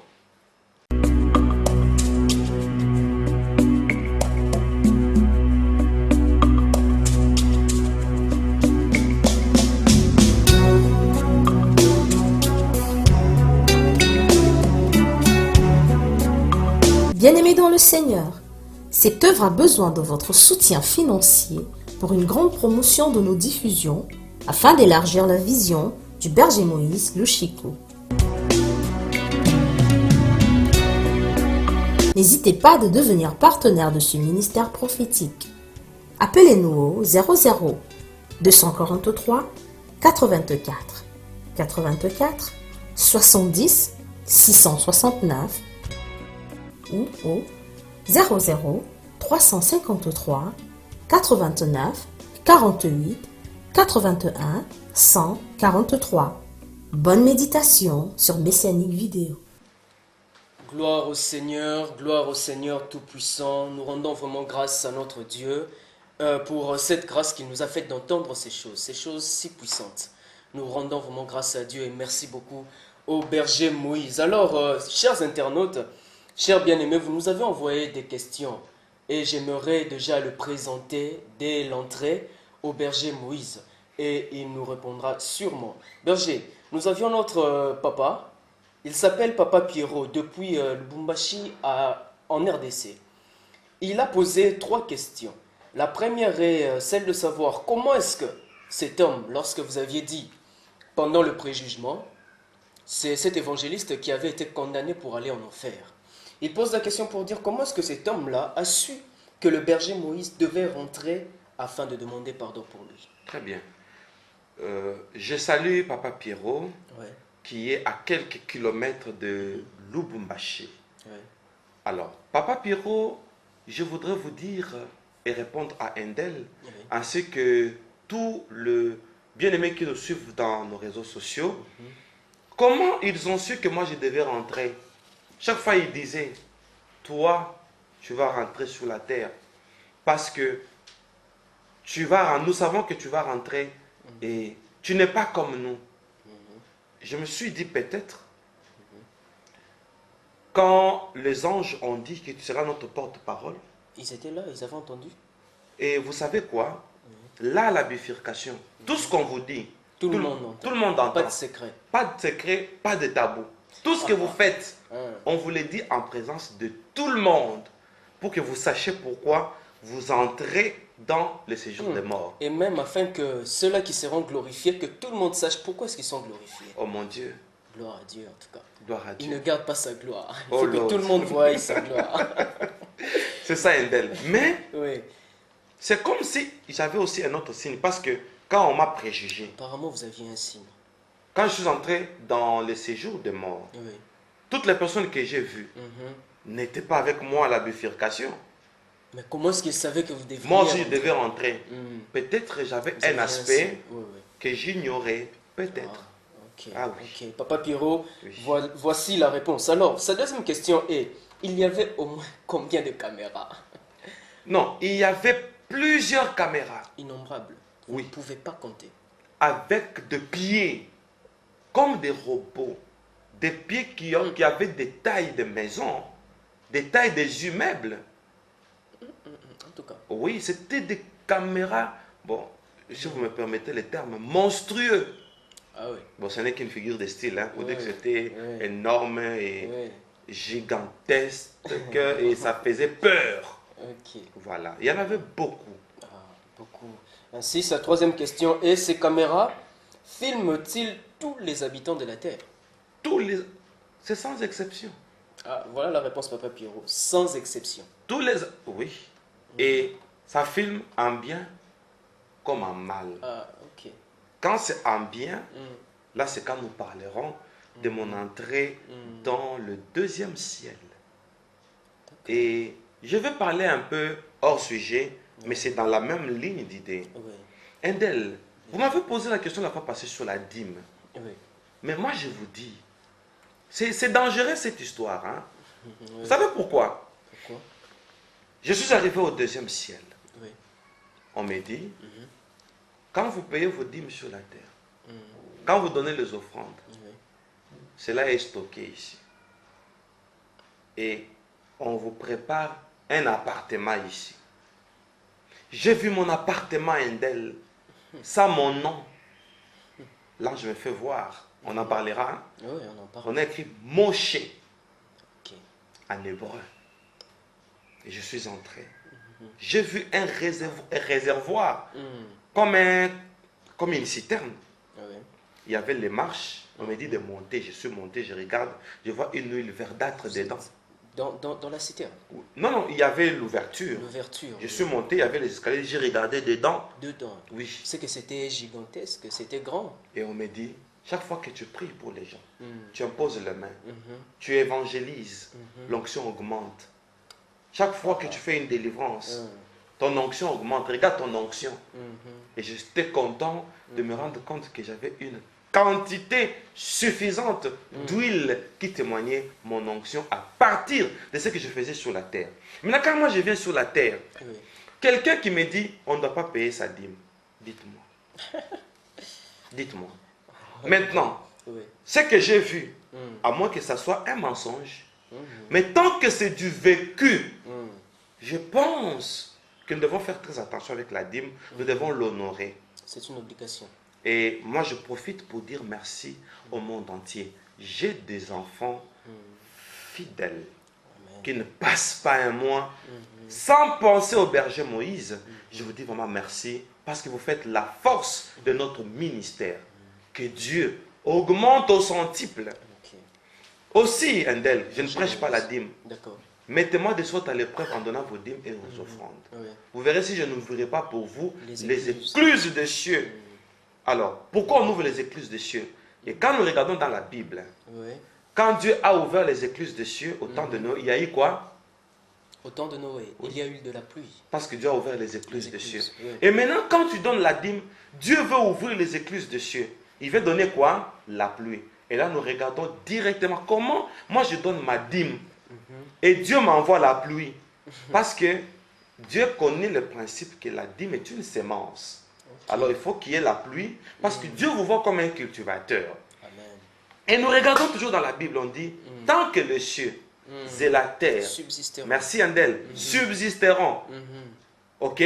Bien-aimés dans le Seigneur, cette œuvre a besoin de votre soutien financier pour une grande promotion de nos diffusions afin d'élargir la vision du berger Moïse, le Chico. N'hésitez pas de devenir partenaire de ce ministère prophétique. Appelez-nous au 00 243 84 84 70 669 ou au 00 353 89 48 81 143. Bonne méditation sur Messianique Vidéo. Gloire au Seigneur Tout-Puissant. Nous rendons vraiment grâce à notre Dieu pour cette grâce qu'il nous a faite d'entendre ces choses si puissantes. Nous rendons vraiment grâce à Dieu et merci beaucoup au berger Moïse. Alors, chers internautes, chers bien-aimés, vous nous avez envoyé des questions et j'aimerais déjà le présenter dès l'entrée au berger Moïse et il nous répondra sûrement. Berger, nous avions notre papa, il s'appelle Papa Pierrot depuis Lubumbashi en RDC. Il a posé 3 questions. La première est celle de savoir comment est-ce que cet homme, lorsque vous aviez dit pendant le préjugement, c'est cet évangéliste qui avait été condamné pour aller en enfer. Il pose la question pour dire comment est-ce que cet homme-là a su que le berger Moïse devait rentrer afin de demander pardon pour lui. Très bien. Je salue Papa Pierrot, Ouais. qui est à quelques kilomètres de Lubumbashi. Ouais. Alors, Papa Pierrot, je voudrais vous dire et répondre à Endel, Ouais. ainsi que tous les bien-aimés qui nous suivent dans nos réseaux sociaux, comment ils ont su que moi je devais rentrer? Chaque fois, ils disaient, toi, tu vas rentrer sur la terre, parce que nous savons que tu vas rentrer et tu n'es pas comme nous. Je me suis dit peut-être, quand les anges ont dit que tu seras notre porte-parole, Ils étaient là, ils avaient entendu. et vous savez quoi? Là, la bifurcation, tout ce qu'on vous dit, Tout le monde entend. tout le monde entend. Pas de secret. Pas de secret, pas de tabou. Tout ce que vous faites, Hein. on vous le dit en présence de tout le monde, pour que vous sachiez pourquoi vous entrez dans le séjour des morts. Et même afin que ceux-là qui seront glorifiés, que tout le monde sache pourquoi est-ce qu'ils sont glorifiés. Oh mon Dieu, Gloire à Dieu en tout cas. gloire à Il Dieu. ne garde pas sa gloire. Il Oh faut que Lord. tout le monde voie sa gloire. C'est ça, Endel. Mais Oui. c'est comme si j'avais aussi un autre signe, parce que quand on m'a préjugé, Apparemment, vous aviez un signe. quand je suis entré dans le séjour des morts, Oui. toutes les personnes que j'ai vues Mhm. n'étaient pas avec moi à la bifurcation. Mais comment est-ce qu'ils savaient que vous deviez Moi aussi, je rentrer? devais rentrer. Mhm. Peut-être j'avais Vous aviez un aspect signe. Oui, oui. que j'ignorais. Peut-être. Ok. Ah oui. Ok. Papa Pierrot, Oui. voici la réponse. Alors, sa deuxième question est, il y avait au moins combien de caméras? Non, il y avait plusieurs caméras Innombrables. Vous Oui. ne pouvez pas compter. avec des pieds comme des robots. Des pieds qui avaient des tailles de maisons, des tailles des immeubles. En tout cas. Oui, c'était des caméras, bon, si vous me permettez les termes, monstrueux. Ah oui. Bon, ce n'est qu'une figure de style, hein, pour dire que Oui, c'était oui. énorme et Oui. gigantesque et ça faisait peur. Ok. Voilà, il y en avait beaucoup. Ah, beaucoup. Ainsi, sa troisième question est, ces caméras filment-ils tous les habitants de la Terre? Tous les... C'est sans exception. Ah, voilà la réponse, Papa Pierrot. Sans exception. Tous les... Oui. Et ça filme en bien comme en mal. Ah, ok. Quand c'est en bien, Mm. là c'est quand nous parlerons de mon entrée dans le deuxième ciel. Et je vais parler un peu hors sujet, mais c'est dans la même ligne d'idée. Oui. Endel, vous m'avez posé la question la fois passée sur la dîme. Oui. Mais moi je vous dis, c'est dangereux cette histoire. Hein? Oui. Vous savez pourquoi? Pourquoi? Je suis arrivé au deuxième ciel. Oui. On me dit, quand vous payez vos dîmes sur la terre, Mm. quand vous donnez les offrandes, Oui. cela est stocké ici. Et on vous prépare un appartement ici. J'ai vu mon appartement Endel, ça mon nom. Là, je me fais voir. On en parlera. Hein? Oui, on en parle. On a écrit Moshe Ok. en hébreu. Et je suis entré. J'ai vu un réservoir Mm. comme une citerne. Oui. Il y avait les marches. On me dit de monter. Je suis monté, je regarde. Je vois une huile verdâtre dedans. Dans la citerne. Non, non, il y avait l'ouverture. L'ouverture. Je suis monté, il y avait les escaliers. J'ai regardé dedans. Dedans. Oui. C'est que c'était gigantesque, c'était grand. Et on me dit, chaque fois que tu pries pour les gens, Mm. tu imposes les mains, Mhm. tu évangélises, l'onction augmente. Chaque fois que tu fais une délivrance, Mm. ton onction augmente. Regarde ton onction. Mhm. Et j'étais content de me rendre compte que j'avais une quantité suffisante d'huile qui témoignait mon onction à partir de ce que je faisais sur la terre. Maintenant, quand moi je viens sur la terre, Oui. quelqu'un qui me dit on ne doit pas payer sa dîme, dites-moi. Dites-moi. Maintenant, Oui. ce que j'ai vu, Mm. à moins que ça soit un mensonge, Mhm. mais tant que c'est du vécu, Mm. je pense que nous devons faire très attention avec la dîme, nous devons l'honorer. C'est une obligation. Et moi, je profite pour dire merci au monde entier. J'ai des enfants fidèles Amen. qui ne passent pas un mois sans penser au berger Moïse. Je vous dis vraiment merci parce que vous faites la force de notre ministère. Que Dieu augmente au centuple. Ok. Aussi, Endel, je ne prêche pas la dîme. D'accord. Mettez-moi de sorte à l'épreuve en donnant vos dîmes et vos offrandes. Oui. Vous verrez si je n'ouvrirai pas pour vous Les les écluses. écluses des cieux. Alors, pourquoi on ouvre les écluses des cieux? Et quand nous regardons dans la Bible, Oui. quand Dieu a ouvert les écluses des cieux au temps de Noé, il y a eu quoi? Au temps de Noé, il y a eu de la pluie. Parce que Dieu a ouvert les écluses Les des cieux. écluses, oui. Et maintenant, quand tu donnes la dîme, Dieu veut ouvrir les écluses des cieux. Il veut donner quoi? La pluie. Et là, nous regardons directement comment moi je donne ma dîme. Et Dieu m'envoie la pluie. Parce que Dieu connaît le principe que la dîme est une sémence. Alors il faut qu'il y ait la pluie. Parce que Dieu vous voit comme un cultivateur. Amen. Et nous regardons toujours dans la Bible, on dit, tant que les cieux et la terre, Subsisteront. merci Andel, subsisteront, Mhm. ok,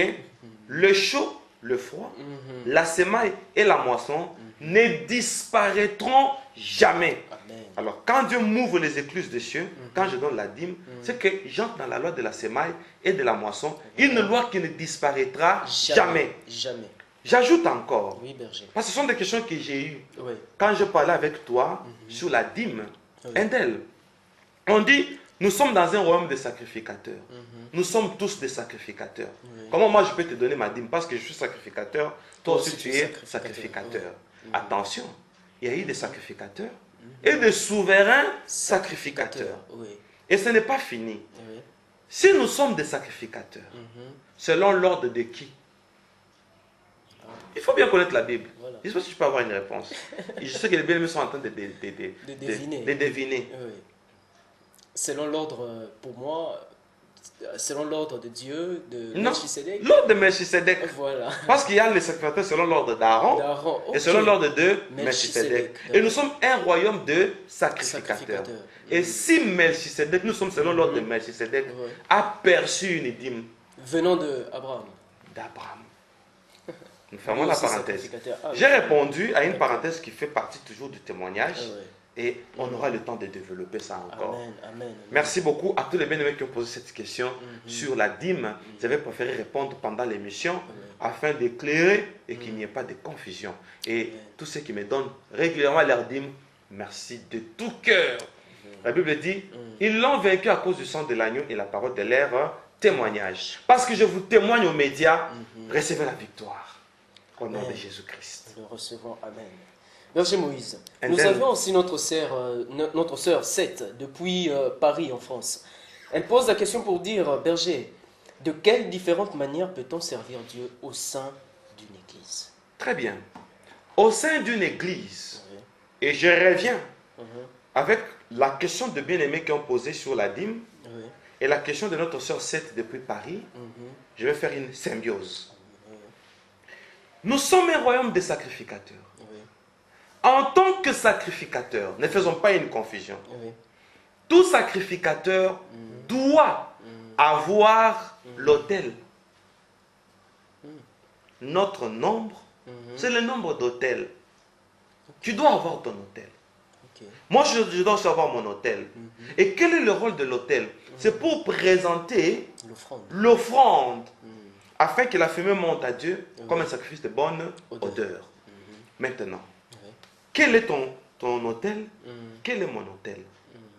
le chaud, le froid, la semaille et la moisson ne disparaîtront jamais. Amen. Alors quand Dieu m'ouvre les écluses des cieux, quand je donne la dîme, c'est que j'entre dans la loi de la semaille et de la moisson, une loi qui ne disparaîtra jamais. Jamais. J'ajoute encore, Oui, berger. parce que ce sont des questions que j'ai eues. Oui. Quand je parlais avec toi sur la dîme, Oui. Endel, on dit, nous sommes dans un royaume de sacrificateurs. Nous sommes tous des sacrificateurs. Oui. Comment moi je peux te donner ma dîme? Parce que je suis sacrificateur, toi aussi tu es sacrificateur. sacrificateur. Oui. Attention, il y a eu des sacrificateurs et des souverains sacrificateurs. Oui. Et ce n'est pas fini. Oui. Si nous sommes des sacrificateurs, selon l'ordre de qui? Il faut bien connaître la Bible. Voilà. Je sais pas si je peux avoir une réponse. Je sais que les bien-aimés sont en train de deviner. de deviner. Oui. Selon l'ordre, pour moi, selon l'ordre de Dieu, de Non, Melchisédek. l'ordre de Melchisédek. Voilà. Parce qu'il y a les sacrificateurs selon l'ordre d'Aaron D'Aaron, et ok. selon l'ordre de Melchisédek. Melchisédek, Et nous sommes un royaume de sacrificateurs. Sacrificateurs. Et si Melchisédek, nous sommes selon l'ordre de Melchisédek, Ouais. a perçu une dîme, Venant de Abraham. D'Abraham. Nous fermons Lui la aussi parenthèse. sacrificateur. Ah, J'ai oui. répondu à une D'accord. parenthèse qui fait partie toujours du témoignage Ah, ouais. et on aura le temps de développer ça encore. Amen, amen, amen. Merci beaucoup à tous les bien-aimés qui ont posé cette question sur la dîme. J'avais préféré répondre pendant l'émission afin d'éclairer et qu'il n'y ait pas de confusion. Et tous ceux qui me donnent régulièrement leur dîme, merci de tout cœur. La Bible dit, ils l'ont vaincu à cause du sang de l'agneau et la parole de leur témoignage. Parce que je vous témoigne aux médias, recevez la victoire. Au nom de Jésus-Christ. Nous recevons, amen. Berger Moïse, And nous then- avons aussi notre sœur Seth, depuis Paris, en France. Elle pose la question pour dire, Berger, de quelles différentes manières peut-on servir Dieu au sein d'une église? Très bien. Au sein d'une église, Oui. et je reviens Mhm. avec la question de bien-aimés qui ont posé sur la dîme Oui. et la question de notre sœur Seth depuis Paris, Mhm. je vais faire une symbiose. Nous sommes un royaume de sacrificateurs. Oui. En tant que sacrificateur, ne faisons pas une confusion. Oui. Tout sacrificateur doit avoir l'autel. Notre nombre, c'est le nombre d'autels. Tu dois avoir ton autel. Ok. Moi, je dois savoir mon autel. Et quel est le rôle de l'autel? C'est pour présenter L'offrande. l'offrande afin que la fumée monte à Dieu comme un sacrifice de bonne Odeur. odeur. Maintenant, Oui. quel est ton autel? Mhm. Quel est mon autel?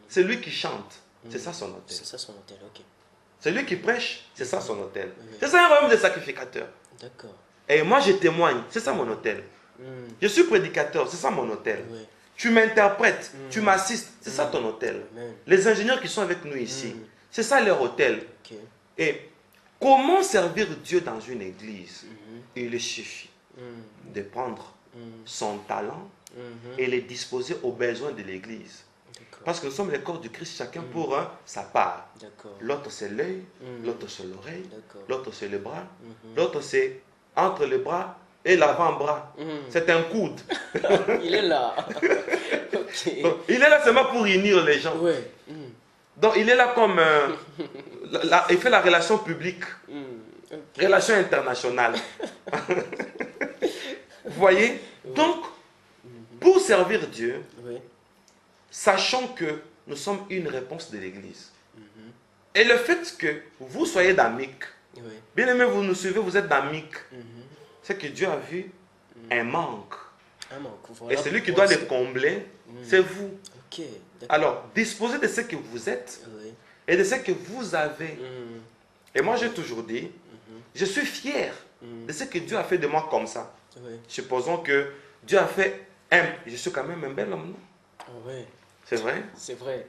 C'est lui qui chante, c'est ça son autel. C'est ça son hôtel, ok. C'est lui qui prêche, c'est ça son autel. Oui. C'est ça un royaume de sacrificateurs. D'accord. Et moi je témoigne, c'est ça mon autel. Mhm. Je suis prédicateur, c'est ça mon autel. Oui. Tu m'interprètes, tu m'assistes, c'est ça ton autel. Amen. Les ingénieurs qui sont avec nous ici, c'est ça leur autel. Ok. Et comment servir Dieu dans une église? Il suffit Mhm. de prendre Mhm. son talent Mhm. et les disposer aux besoins de l'église. D'accord. Parce que nous sommes les corps du Christ, chacun pour sa part. D'accord. L'autre c'est l'œil, Mhm. l'autre c'est l'oreille, D'accord. l'autre c'est le bras, Mhm. l'autre c'est entre le bras et l'avant-bras. Mhm. C'est un coude. Il est là. Ok. Donc, il est là seulement pour unir les gens. Ouais. Mhm. Donc il est là comme... il fait la relation publique, Mhm. Ok. relation internationale. Vous voyez? Donc, pour servir Dieu, Oui. sachant que nous sommes une réponse de l'Église. Et le fait que vous soyez d'Amic, Oui. bien aimé, vous nous suivez, vous êtes d'Amic, Mhm. c'est que Dieu a vu un manque. Un manque. Voilà Et celui qui pourquoi doit le c'est- combler, c'est vous. Ok. D'accord. Alors, disposez de ce que vous êtes Oui. et de ce que vous avez. Mhm. Et moi, j'ai toujours dit, je suis fier de ce que Dieu a fait de moi comme ça. Oui. Supposons que Dieu a fait un... Je suis quand même un bel homme, non? Oui. C'est vrai? C'est vrai.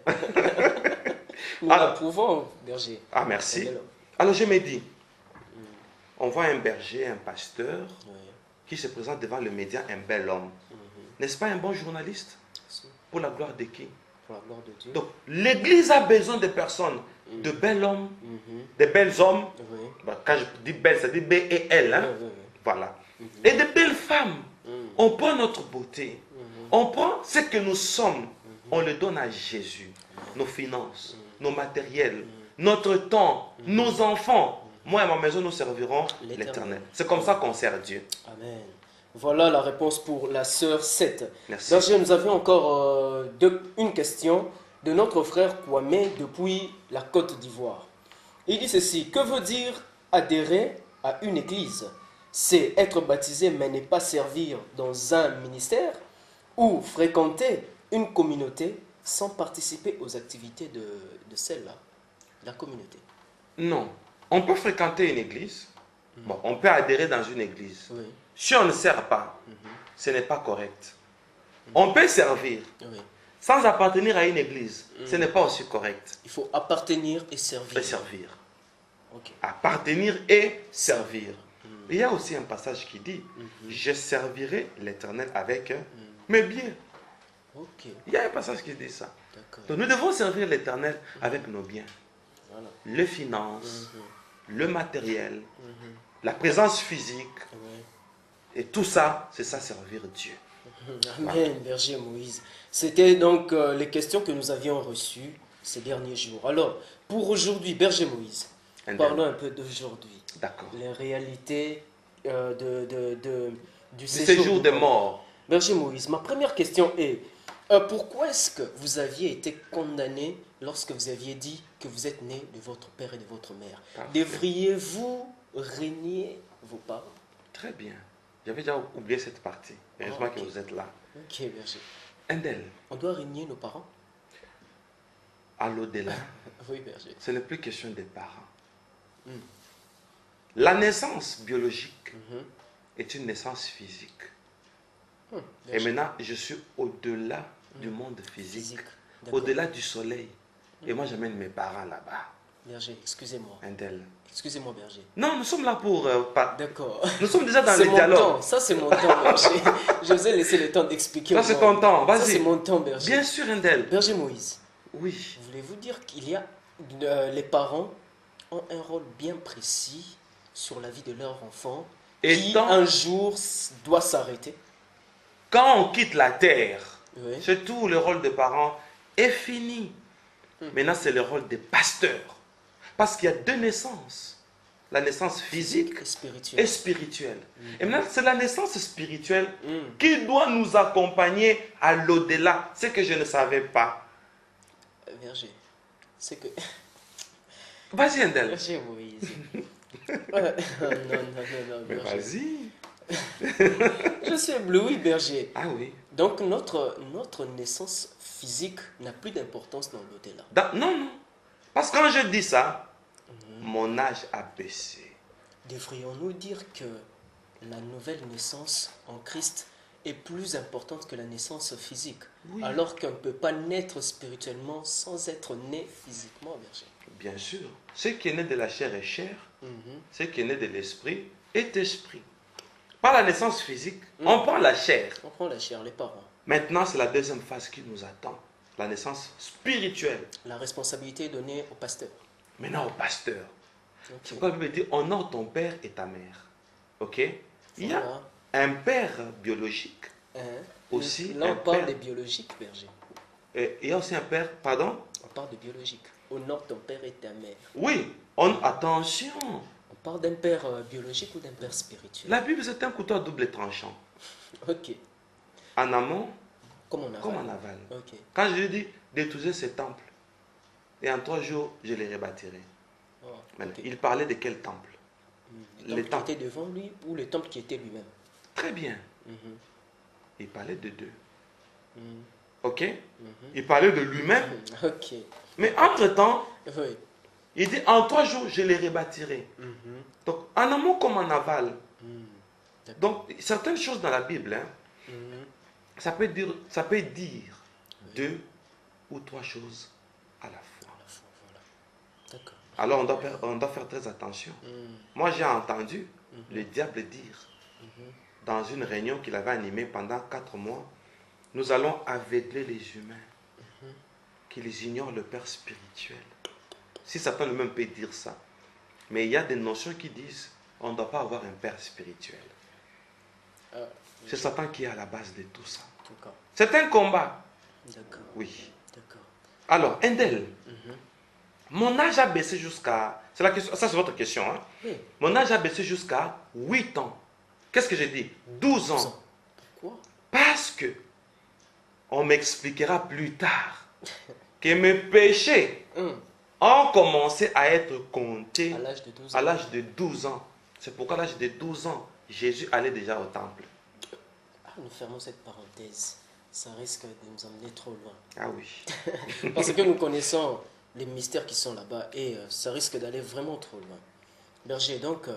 Nous Alors- l'approuvons, Berger. Ah, merci. Un bel homme. Alors, je me dis, on voit un berger, un pasteur, Oui. qui se présente devant le média, un bel homme. N'est-ce pas un bon journaliste? Si. Pour la gloire de qui? Pour la gloire de Dieu. Donc, l'Église a besoin de personnes, de bels hommes, Mhm. de belles hommes. Oui. Bah, quand je dis belles, ça dit B et L. Hein? Oui, oui, oui. Voilà. Et de belles femmes. On prend notre beauté. On prend ce que nous sommes. On le donne à Jésus. Nos finances, nos matériels, notre temps, nos enfants. Moi et ma maison, nous servirons L'Éternel. l'Éternel. C'est comme ça qu'on sert Dieu. Amen. Voilà la réponse pour la sœur 7. Merci. Berger, nous avions encore une question de notre frère Kwame depuis la Côte d'Ivoire. Il dit ceci: que veut dire adhérer à une église? C'est être baptisé mais ne pas servir dans un ministère, ou fréquenter une communauté sans participer aux activités de celle-là, la communauté? Non. On peut fréquenter une église. Bon, on peut adhérer dans une église. Oui, Si on ne sert pas, ce n'est pas correct. On peut servir oui. sans appartenir à une église. Ce n'est pas aussi correct. Il faut appartenir et servir. Et servir. Ok. Appartenir et servir. Il y a aussi un passage qui dit, je servirai l'Éternel avec mes biens. Ok, Il y a un passage qui dit ça. d'accord. Donc nous devons servir l'Éternel avec nos biens. Voilà. Les finances, le matériel, la présence physique. Ouais. Et tout ça, c'est ça servir Dieu. Amen, Berger Moïse. C'était donc les questions que nous avions reçues ces derniers jours. Alors, pour aujourd'hui, Berger Moïse, Endel. Parlons un peu d'aujourd'hui. D'accord. Les réalités du Du séjour séjour des morts. Berger Moïse, ma première question est, pourquoi est-ce que vous aviez été condamné lorsque vous aviez dit que vous êtes né de votre père et de votre mère? Parfait. Devriez-vous régner vos parents? Très bien. J'avais déjà oublié cette partie. Heureusement ok. que vous êtes là. Ok, Berger. Endel, On doit régner nos parents? à l'au-delà, Oui, Berger. ce n'est plus question des parents. Hmm. La naissance biologique Mhm. est une naissance physique. Hmm, Et Berger. maintenant, je suis au-delà du monde physique, Physique. D'accord. au-delà du soleil. Et moi, j'amène mes parents là-bas. Berger, excusez-moi. Endel. Excusez-moi, Berger. Non, nous sommes là pour... D'accord. Nous sommes déjà dans C'est le mon dialogue. temps, ça c'est mon temps, Berger. Je vous ai laissé le temps d'expliquer. Ça, aux c'est gens. ton temps. Ça Vas-y. c'est mon temps, Berger. Bien sûr, Endel. Berger Moïse, Oui. voulez-vous dire qu'il y a les parents ont un rôle bien précis sur la vie de leur enfant Et qui dans- un jour doit s'arrêter? Quand on quitte la terre, Oui. c'est tout, le rôle des parents est fini. Maintenant, c'est le rôle des pasteurs. Parce qu'il y a deux naissances. La naissance physique Et et spirituel. spirituelle. Et maintenant, c'est la naissance spirituelle Mm. qui doit nous accompagner à l'au-delà. Ce que je ne savais pas. Berger, c'est que... Vas-y, Endel. Berger Moïse. Non, non, Mais Berger. vas-y. Je suis ébloui, Berger. Ah oui. Donc notre naissance physique n'a plus d'importance dans l'au-delà. Non, non. Parce que quand je dis ça, mon âge a baissé. Devrions-nous dire que la nouvelle naissance en Christ est plus importante que la naissance physique, Oui. alors qu'on ne peut pas naître spirituellement sans être né physiquement, Berger? Bien sûr. Ce qui est né de la chair est chair. Mhm. Ce qui est né de l'esprit est esprit. Par la naissance physique, on prend la chair. On prend la chair, les parents. Maintenant, c'est la deuxième phase qui nous attend. La naissance spirituelle. La responsabilité est donnée au pasteur. Maintenant, au pasteur. Ok. C'est pourquoi la Bible dit honore ton père et ta mère. Ok? Il y a Voilà. un père biologique. Hein? Aussi, Là, un on parle père. de biologique, Berger. Et il y a aussi un père, pardon? On parle de biologique. Honore ton père et ta mère. Oui, attention. On parle d'un père biologique ou d'un père spirituel? La Bible, c'est un couteau à double tranchant. Ok. En amont, Comme on a comme en aval. Ok. Quand je lui dis détruisez ce temple, et en 3 jours, je les rebâtirai. Oh, Maintenant, ok. il parlait de quel temple? Le Les temple temples. qui était devant lui ou le temple qui était lui-même? Très bien. Mhm. Il parlait de deux. Mhm. Ok? Mhm. Il parlait de lui-même. Ok. Mais entre-temps, Oui. il dit en 3 jours, je les rebâtirai. Mhm. Donc, en amont comme en aval. Mhm. D'accord. Donc, certaines choses dans la Bible, hein, Mhm. ça peut dire 2 ou 3 choses à la fois. À la fois, voilà. D'accord. Alors, on doit faire très attention. Mhm. Moi, j'ai entendu Mhm. le diable dire Mhm. dans une réunion qu'il avait animée pendant 4 mois, nous allons aveugler les humains qu'ils ignorent le Père spirituel. Si Satan lui-même peut dire ça. Mais il y a des notions qui disent on ne doit pas avoir un Père spirituel. Ah, C'est Satan qui est à la base de tout ça. d'accord. C'est un combat. D'accord. Oui. D'accord. Alors, Endel, Mhm. mon âge a baissé jusqu'à... C'est la question, ça c'est votre question. Hein? Oui. Mon âge a baissé jusqu'à 8 ans. Qu'est-ce que j'ai dit? 12 ans. Pourquoi? Parce que on m'expliquera plus tard que mes péchés ont commencé à être comptés À l'âge de 12 ans. à l'âge de 12 ans. C'est pourquoi à l'âge de 12 ans, Jésus allait déjà au temple. Ah, nous fermons cette parenthèse. Ça risque de nous emmener trop loin. Ah oui. Parce que nous connaissons les mystères qui sont là-bas et ça risque d'aller vraiment trop loin. Berger, donc,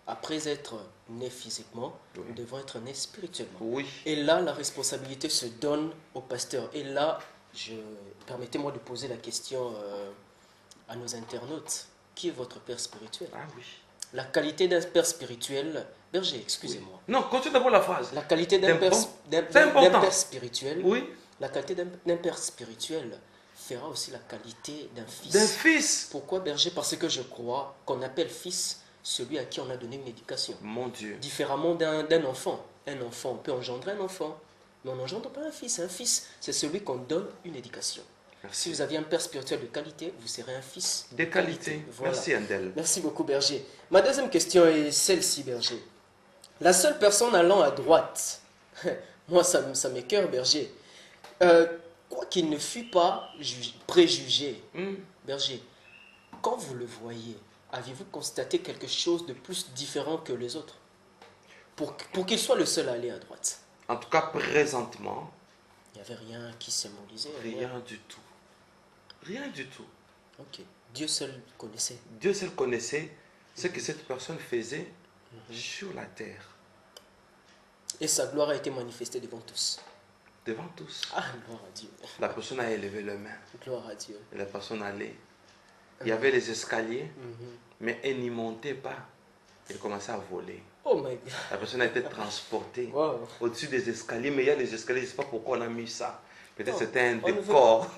après être né physiquement, Oui. nous devons être nés spirituellement. Oui. Et là, la responsabilité se donne au pasteur. Et là, permettez-moi de poser la question à nos internautes. Qui est votre père spirituel? Ah oui. La qualité d'un père spirituel... Berger, excusez-moi. Non, continue d'abord la phrase. La qualité d'un C'est père, important. d'un- C'est important. d'un père spirituel, Oui. la qualité d'un père spirituel fera aussi la qualité d'un fils. D'un fils. Pourquoi, Berger? Parce que je crois qu'on appelle fils celui à qui on a donné une éducation. Mon Dieu. Différemment d'un enfant. Un enfant, on peut engendrer un enfant, mais on n'engendre pas un fils. Un fils, c'est celui qu'on donne une éducation. Merci. Si vous aviez un père spirituel de qualité, vous serez un fils De qualité. Voilà. Merci, Andel. Merci beaucoup, berger. Ma deuxième question est celle-ci, berger. La seule personne allant à droite, moi ça m'écoeure, berger. Quoi qu'il ne fût pas préjugé, berger, quand vous le voyez, avez-vous constaté quelque chose de plus différent que les autres pour qu'il soit le seul à aller à droite? En tout cas, présentement, Il n'y avait rien qui symbolisait. rien du tout. Rien du tout. Ok. Dieu seul connaissait. Dieu seul connaissait ce que cette personne faisait sur la terre, Et sa gloire a été manifestée devant tous. devant tous. Ah, gloire à Dieu. La personne a élevé les mains. Gloire à Dieu. Et la personne allait. Il y avait les escaliers, mais elle n'y montait pas. Elle commençait à voler. Oh my God. La personne a été transportée Wow. au-dessus des escaliers, mais il y a les escaliers, je ne sais pas pourquoi on a mis ça. Peut-être Oh, c'était un on ne veut décor.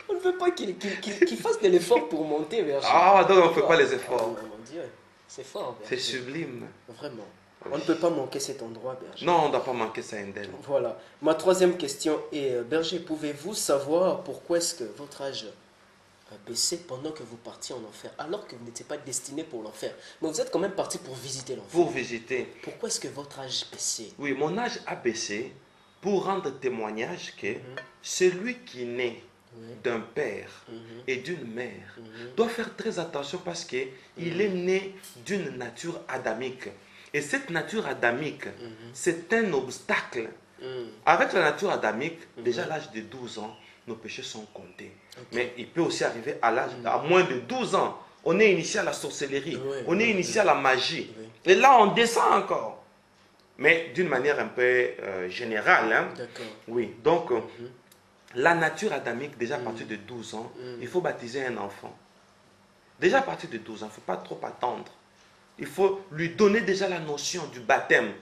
On ne veut pas qu'il fasse de l'effort pour monter vers Ah, donc on ne fait pas les Oh, efforts. mon Dieu. C'est fort. C'est berger. sublime. Vraiment. On ne peut pas manquer cet endroit, berger. Non, on ne doit pas manquer ça, Indel. Voilà. Ma troisième question est, berger, pouvez-vous savoir pourquoi est-ce que votre âge a baissé pendant que vous partiez en enfer, alors que vous n'étiez pas destiné pour l'enfer? Mais vous êtes quand même parti pour visiter l'enfer. Pour visiter. Pourquoi est-ce que votre âge baissait? Oui, mon âge a baissé pour rendre témoignage que celui qui naît d'un père et d'une mère doit faire très attention parce qu'il est né d'une nature adamique. Et cette nature adamique, c'est un obstacle. Avec la nature adamique, déjà à l'âge de 12 ans, nos péchés sont comptés. Mais il peut aussi arriver à l'âge, à moins de 12 ans, on est initié à la sorcellerie, on est initié à la magie. Et là, on descend encore. Mais d'une manière un peu générale. Hein. D'accord. Oui, donc la nature adamique, déjà à partir de 12 ans, il faut baptiser un enfant. Déjà à partir de 12 ans, il ne faut pas trop attendre. Il faut lui donner déjà la notion du baptême.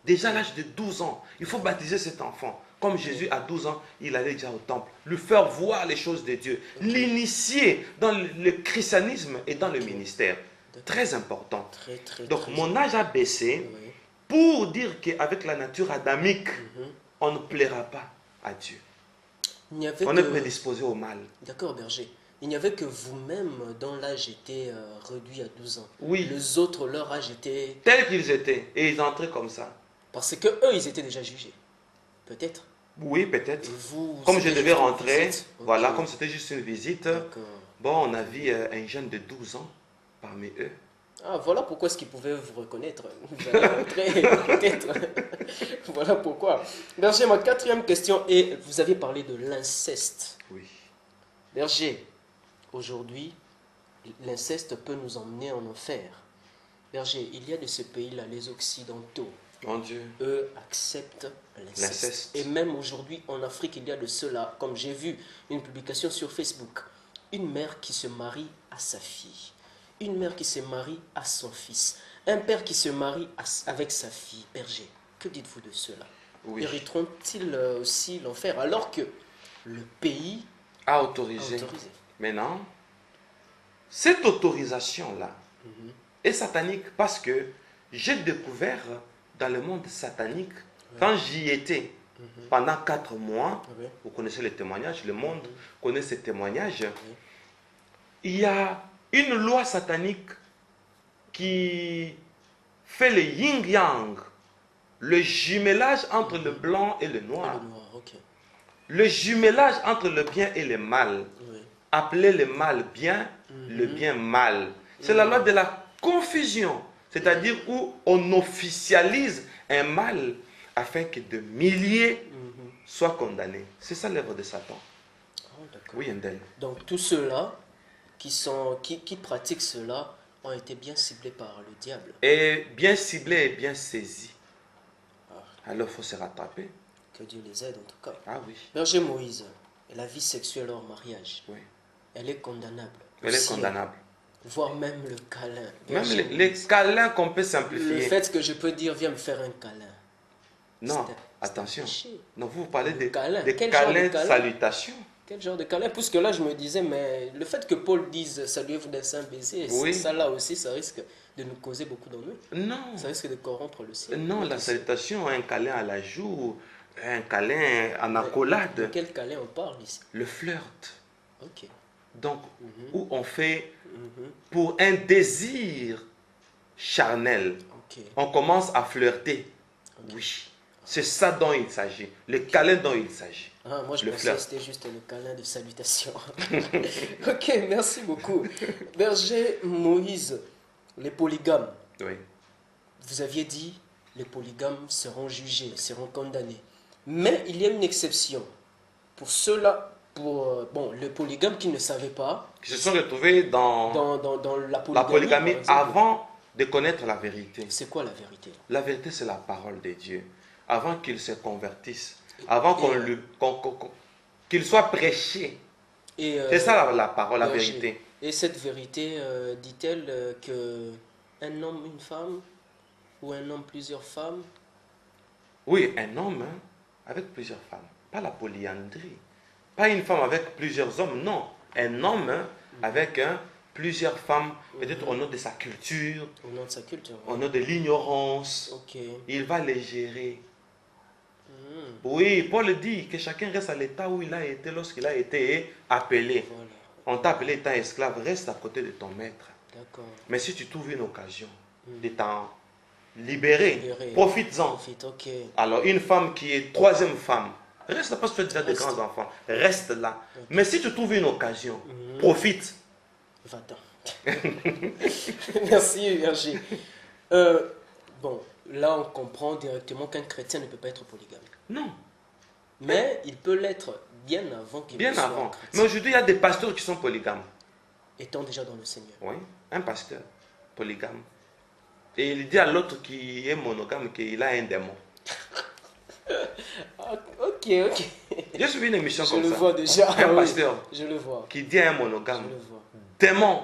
Déjà à l'âge de 12 ans, il faut baptiser cet enfant. Comme Jésus à 12 ans, il allait déjà au temple. Lui faire voir les choses de Dieu. L'initier dans le christianisme et dans le ministère. Très important. Donc mon âge a baissé pour dire qu'avec la nature adamique, on ne plaira pas à Dieu. On est prédisposé au mal. D'accord, berger. Il n'y avait que vous-même dont l'âge était réduit à 12 ans. Oui. Les autres, leur âge était... Tels qu'ils étaient. Et ils entraient comme ça. Parce que eux, ils étaient déjà jugés. Peut-être. Oui, peut-être. Et vous, Comme je c'était devais juste une rentrer, visite. voilà, Ok. comme c'était juste une visite, D'accord. bon, on a vu un jeune de 12 ans parmi eux. Ah, voilà pourquoi est-ce qu'ils pouvaient vous reconnaître. Vous allez rentrer, peut-être. Voilà pourquoi. Berger, ma quatrième question est, vous avez parlé de l'inceste. Oui. Berger, aujourd'hui, l'inceste peut nous emmener en enfer. Berger, il y a de ce pays-là, les Occidentaux, Mon Dieu. eux acceptent l'inceste. L'inceste. Et même aujourd'hui, en Afrique, il y a de cela. Comme j'ai vu une publication sur Facebook, une mère qui se marie à sa fille, une mère qui se marie à son fils, un père qui se marie avec sa fille. Berger, que dites-vous de cela? Oui. Hériteront-ils aussi l'enfer alors que le pays A a autorisé. autorisé? Maintenant, cette autorisation-là est satanique parce que j'ai découvert dans le monde satanique, quand j'y étais pendant 4 mois, Oui. vous connaissez les témoignages, le monde connaît ces témoignages, il y a une loi satanique qui fait le yin-yang, le jumelage entre le blanc et le Et noir, le noir, ok. le jumelage entre le bien et le mal. Oui. Appeler le mal bien, le bien mal. C'est la loi de la confusion, c'est-à-dire où on officialise un mal afin que de milliers soient condamnés. C'est ça l'œuvre de Satan. Oh, d'accord. Oui, Endel. Donc tous ceux-là qui pratiquent cela ont été bien ciblés par le diable. Et bien ciblé et bien saisi. Alors il faut se rattraper. Que Dieu les aide en tout cas. Ah oui. Berger Moïse, la vie sexuelle hors mariage, Oui. elle est condamnable. Elle est Aussi, condamnable. voire même le câlin. Même Berger les Moïse, câlins qu'on peut le simplifier. fait que je peux dire viens me faire un câlin. Non, c'est un attention. péché. Non, vous parlez des Câlin. des Quel genre de câlins câlin? salutations. Quel genre de câlin? Puisque là je me disais, mais le fait que Paul dise saluez-vous d'un saint baiser, Oui. ça là aussi ça risque de nous causer beaucoup d'ennuis. Non. Ça risque de corrompre le ciel. Non, la salutation, un câlin à la joue, Un câlin en accolade. De quel câlin on parle ici? Le flirt. Ok. Donc, où on fait Mhm. pour un désir charnel. Ok. On commence à flirter. Oui. C'est ça dont il s'agit. Le câlin dont il s'agit. Ah, moi je Le pensais flirt. que c'était juste le câlin de salutation. Ok, merci beaucoup. Berger Moïse, les polygames. Oui. Vous aviez dit les polygames seront jugés, seront condamnés. Mais il y a une exception. Pour ceux-là, bon, les polygames qui ne savaient pas, Qui se sont retrouvés dans dans la la polygamie, polygamie par exemple, avant de connaître la vérité. c'est quoi la vérité? La vérité, c'est la parole de Dieu. Avant qu'il se convertisse, avant qu'il soit prêché. Et, C'est ça la parole, la Berger, vérité. et cette vérité dit-elle que un homme, une femme, ou un homme, plusieurs femmes? Oui, un homme hein, avec plusieurs femmes. Pas la polyandrie. Pas une femme avec plusieurs hommes, non. Un homme hein, avec plusieurs femmes, peut-être au nom de sa culture, Au nom de sa culture. au nom de l'ignorance. Ok. Il va les gérer. Hmm, Oui, Paul dit que chacun reste à l'état où il a été lorsqu'il a été appelé. voilà. On t'a appelé étant esclave, reste à côté de ton maître. D'accord. Mais si tu trouves une occasion de t'en libérer, Libérer. profites-en. Profite, ok. Alors, une femme qui est troisième femme, reste là parce que tu as déjà des Reste. grands enfants. Reste là. Mais si tu trouves une occasion, Mhm. profite. Va-t'en. Merci, Berger. Bon, là, on comprend directement qu'un chrétien ne peut pas être polygame. Non, Mais il peut l'être bien avant qu'il bien ne soit avant. chrétien, Mais aujourd'hui, il y a des pasteurs qui sont polygames. étant déjà dans le Seigneur. Oui, un pasteur polygame. Et il dit à l'autre qui est monogame qu'il a un démon. Ah, ok. J'ai suivi une émission Je comme le ça. vois déjà. Un oui. pasteur Je le vois. qui dit à un Je monogame, le vois. démon,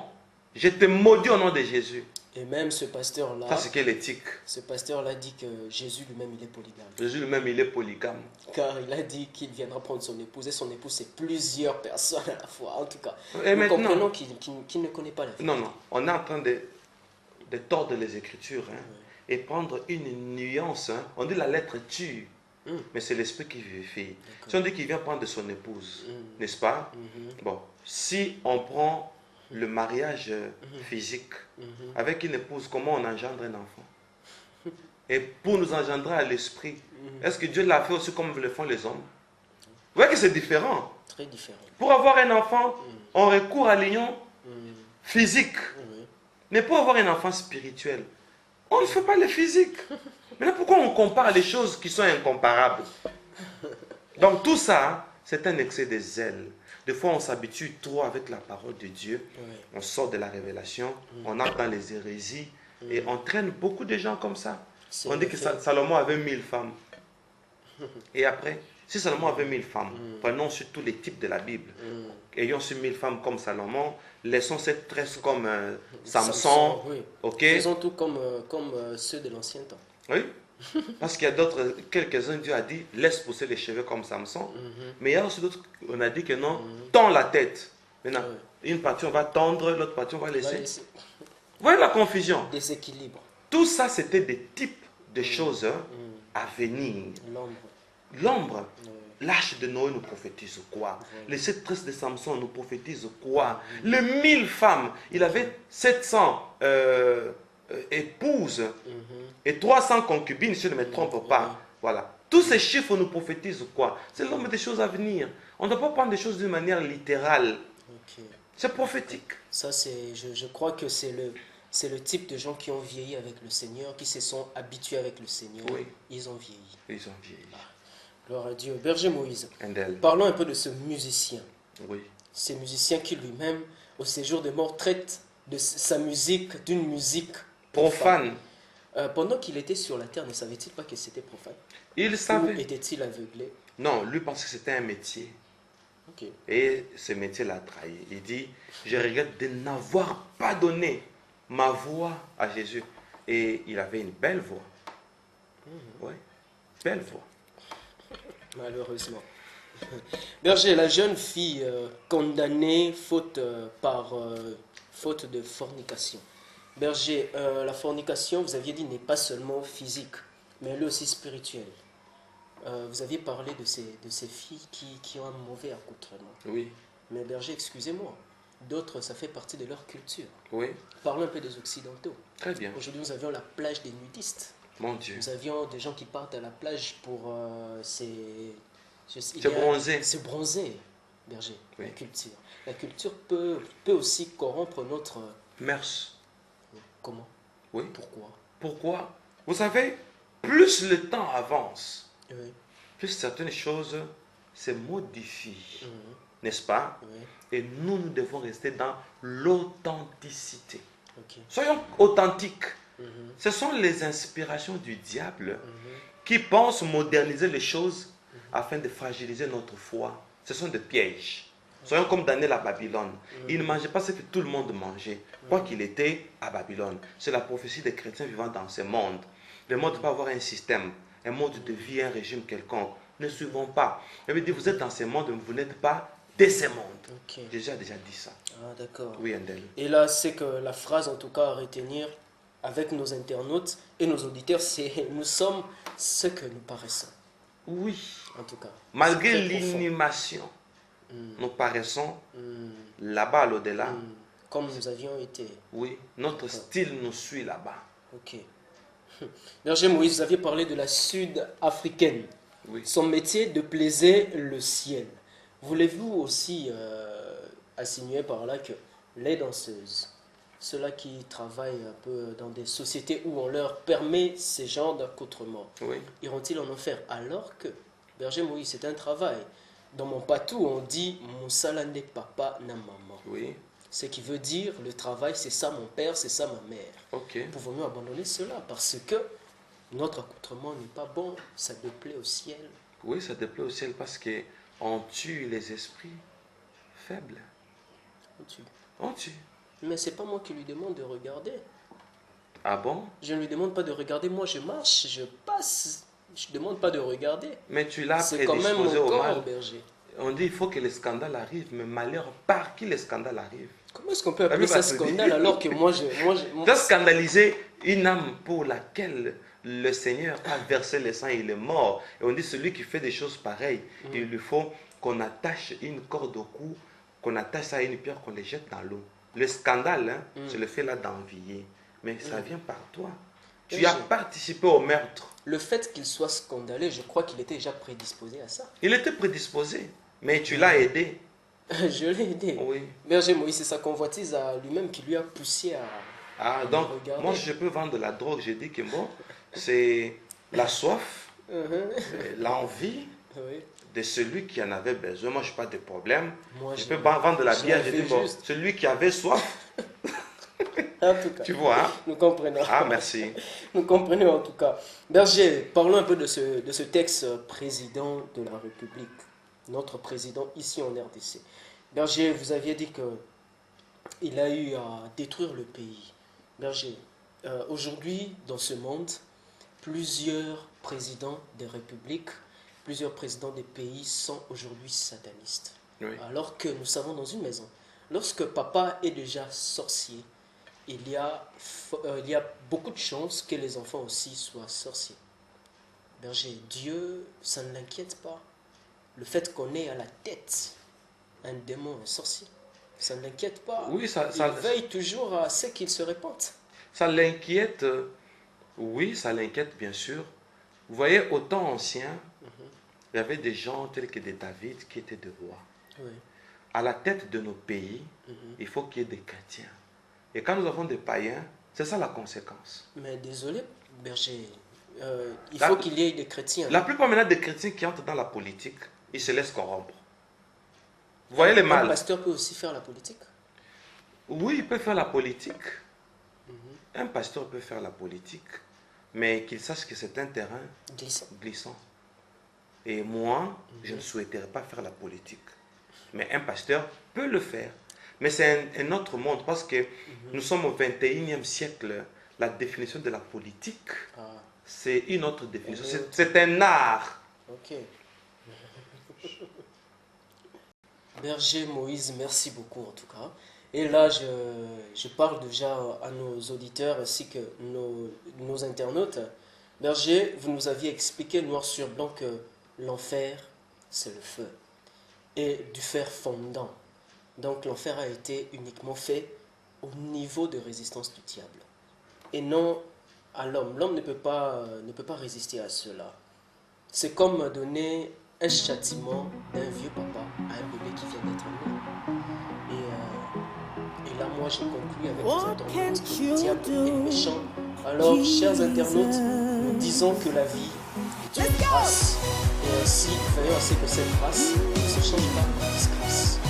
je te maudis au nom de Jésus. Et même ce pasteur-là, Ça, c'est quelle éthique. ce pasteur-là dit que Jésus lui-même, il est polygame. Jésus lui-même, il est polygame. Car il a dit qu'il viendra prendre son épouse. Et son épouse, c'est plusieurs personnes à la fois. En tout cas, Et nous comprenons maintenant, qu'il ne connaît pas la vérité. non, on est en train de tordre les Écritures hein, et prendre une nuance. Hein. On dit la lettre tue, mais c'est l'esprit qui vivifie. Si on dit qu'il vient prendre de son épouse, n'est-ce pas? Bon, si on prend le mariage physique avec une épouse, comment on engendre un enfant? Et pour nous engendrer à l'esprit, est-ce que Dieu l'a fait aussi comme le font les hommes? Vous voyez que c'est différent. Très différent. Pour avoir un enfant, on recourt à l'union physique. Oui. Mais pour avoir un enfant spirituel, on ne fait pas le physique. Maintenant, pourquoi on compare les choses qui sont incomparables? Donc tout ça, hein, c'est un excès de zèle. Des fois, on s'habitue trop avec la parole de Dieu. Oui. On sort de la révélation, on entre dans les hérésies et on traîne beaucoup de gens comme ça. C'est On dit le que fait. Salomon avait 1000 femmes. Et après, si Salomon avait 1000 femmes, prenons sur tous les types de la Bible. Ayons sur 1000 femmes comme Salomon, laissons cette tresse comme Samson. Oui. Ok? Faisons tout comme ceux de l'ancien temps. Oui. Parce qu'il y a d'autres, quelques-uns, Dieu a dit, laisse pousser les cheveux comme Samson. Mais il y a aussi d'autres, on a dit que non, tends la tête. Maintenant, une partie on va tendre, l'autre partie on va On va laisser. laisser Vous voyez la confusion? déséquilibre. Tout ça, c'était des types de choses hein, à venir. L'ombre. L'ombre, Oui. l'arche de Noé nous prophétise quoi? Les 7 tresses de Samson nous prophétisent quoi? Les 1000 femmes, il avait 700 épouses et 300 concubines, si je ne me trompe pas. Voilà. Tous ces chiffres nous prophétisent quoi? C'est l'ombre des choses à venir. On ne doit pas prendre des choses d'une manière littérale. Ok. C'est prophétique. Ça, je crois que c'est le type de gens qui ont vieilli avec le Seigneur, qui se sont habitués avec le Seigneur. Oui. Ils ont vieilli. Ils ont vieilli. Gloire à Dieu. Berger Moïse, Endel. parlons un peu de ce musicien. Oui. Ce musicien qui lui-même, au séjour de mort, traite de sa musique d'une musique Profane. Pendant qu'il était sur la terre, ne savait-il pas que c'était profane? Il Ou savait. était-il aveuglé? Non, lui pensait que c'était un métier. Ok. Et ce métier l'a trahi. Il dit, je regrette de n'avoir pas donné ma voix à Jésus. Et il avait une belle voix. Oui, belle voix. Malheureusement. Berger, la jeune fille condamnée faute de fornication. Berger, la fornication, vous aviez dit, n'est pas seulement physique, mais elle est aussi spirituelle. vous aviez parlé de ces filles qui ont un mauvais accoutrement. Oui, Mais berger, excusez-moi, d'autres, ça fait partie de leur culture. oui, Parlons un peu des Occidentaux. très bien. Aujourd'hui, nous avions la plage des nudistes. Mon Dieu. Nous avions des gens qui partent à la plage pour Se bronzer. se bronzer, berger, Oui. la culture. La culture peut aussi corrompre notre... Mœurs. Comment? Oui. Pourquoi? Pourquoi? Vous savez, plus le temps avance, Oui. plus certaines choses se modifient, Mhm. n'est-ce pas? Oui. Et nous devons rester dans l'authenticité. Ok. Soyons authentiques. Mhm. Ce sont les inspirations du diable Mhm. qui pensent moderniser les choses afin de fragiliser notre foi. Ce sont des pièges. Soyons comme Daniel à Babylone. Il ne mangeait pas ce que tout le monde mangeait, quoi qu'il était à Babylone. C'est la prophétie des chrétiens vivant dans ce monde. Le monde peut avoir un système, un mode de vie, un régime quelconque. Ne suivons pas. Je veux dire, vous êtes dans ce monde, mais vous n'êtes pas de ce monde. Ok. J'ai déjà dit ça. Ah, d'accord. Oui, Andel. Et là, c'est que la phrase, en tout cas, à retenir avec nos internautes et nos auditeurs, c'est « nous sommes ce que nous paraissons Oui. ». En tout cas. Malgré C'est très profond. l'inhumation, Mm. nous paraissons Mm. là-bas à l'au-delà. Mm. Comme nous avions été. Oui, notre style nous suit là-bas. Ok. Berger Moïse, vous aviez parlé de la Sud-Africaine. Oui. Son métier de plaisait le ciel. Voulez-vous aussi insinuer par là que les danseuses, ceux-là qui travaillent un peu dans des sociétés où on leur permet ces genres d'accoutrements, Oui. iront-ils en enfer? Alors que, Berger Moïse, c'est un travail. Dans mon patou, on dit « Moussala n'est papa na maman ». Oui. Ce qui veut dire le travail, c'est ça mon père, c'est ça ma mère. Ok. Pouvons-nous abandonner cela parce que notre accoutrement n'est pas bon, ça déplaît au ciel. Oui, ça déplaît au ciel parce qu'on tue les esprits faibles. On tue. Mais c'est pas moi qui lui demande de regarder. Ah bon? Je ne lui demande pas de regarder, moi je marche, je passe. Je ne demande pas de regarder. Mais tu l'as C'est quand même prédisposé mon au corps, mal. berger. On dit il faut que les scandales arrivent, mais malheur par qui les scandales arrivent? Comment est-ce qu'on peut appeler Bible ça a tout dit. scandale alors que moi Tu as scandalisé une âme pour laquelle le Seigneur a versé le sang et il est mort. Et on dit celui qui fait des choses pareilles, il lui faut qu'on attache une corde au cou, qu'on attache ça à une pierre, qu'on les jette dans l'eau. Le scandale, hein, c'est le fait là d'envier. Mais ça vient par toi. Tu as participé au meurtre. Le fait qu'il soit scandalé, je crois qu'il était déjà prédisposé à ça. Il était prédisposé, mais tu l'as aidé. Je l'ai aidé. Oui. Berger Moïse, c'est sa convoitise à lui-même qui lui a poussé à... Ah, donc, Regardez. moi, je peux vendre de la drogue. J'ai dit que bon, c'est la soif, l'envie Oui. de celui qui en avait besoin. Moi, je n'ai pas de problème. Moi, Je je- peux vendre de la je bière. J'ai l'avais dit, bon, juste. celui qui avait soif, En tout cas, tu vois, hein? nous comprenons. Ah, merci. Nous comprenons en tout cas. Berger, parlons un peu de ce texte président de la République, notre président ici en RDC. Berger, vous aviez dit que il a eu à détruire le pays. Berger, aujourd'hui, dans ce monde, plusieurs présidents des républiques, plusieurs présidents des pays sont aujourd'hui satanistes. Oui. Alors que nous savons dans une maison, lorsque papa est déjà sorcier, il y a beaucoup de chances que les enfants aussi soient sorciers. Berger, Dieu, ça ne l'inquiète pas. Le fait qu'on ait à la tête un démon, un sorcier, ça ne l'inquiète pas. Oui, ça Il veille toujours à ce qu'il se répande. l'inquiète. Oui, ça l'inquiète, bien sûr. Vous voyez, au temps ancien, il y avait des gens tels que des David qui étaient des rois. Oui. À la tête de nos pays, il faut qu'il y ait des chrétiens. Et quand nous avons des païens, c'est ça la conséquence. Mais désolé, Berger, il La- faut qu'il y ait des chrétiens. La plupart maintenant des chrétiens qui entrent dans la politique, ils se laissent corrompre. Vous voyez le Un mal? pasteur peut aussi faire la politique. Oui, il peut faire la politique. Un pasteur peut faire la politique, mais qu'il sache que c'est un terrain Glissant. glissant. Et moi, je ne souhaiterais pas faire la politique. Mais un pasteur peut le faire. Mais c'est un autre monde parce que nous sommes au 21e siècle. La définition de la politique, Ah, c'est une autre définition. Une autre. C'est un art. ok. Berger Moïse, merci beaucoup en tout cas. Et là, je parle déjà à nos auditeurs ainsi que nos internautes. Berger, vous nous aviez expliqué noir sur blanc que l'enfer, c'est le feu. Et du fer fondant. Donc l'enfer a été uniquement fait au niveau de résistance du diable. Et non à l'homme. L'homme ne peut pas résister à cela. C'est comme donner un châtiment d'un vieux papa à un bébé qui vient d'être né. Et là, moi, je conclus avec les internautes que le diable est méchant. Alors, chers internautes, nous disons que la vie est une grâce. Et ainsi, faisons ainsi que cette grâce ne se change pas en disgrâce.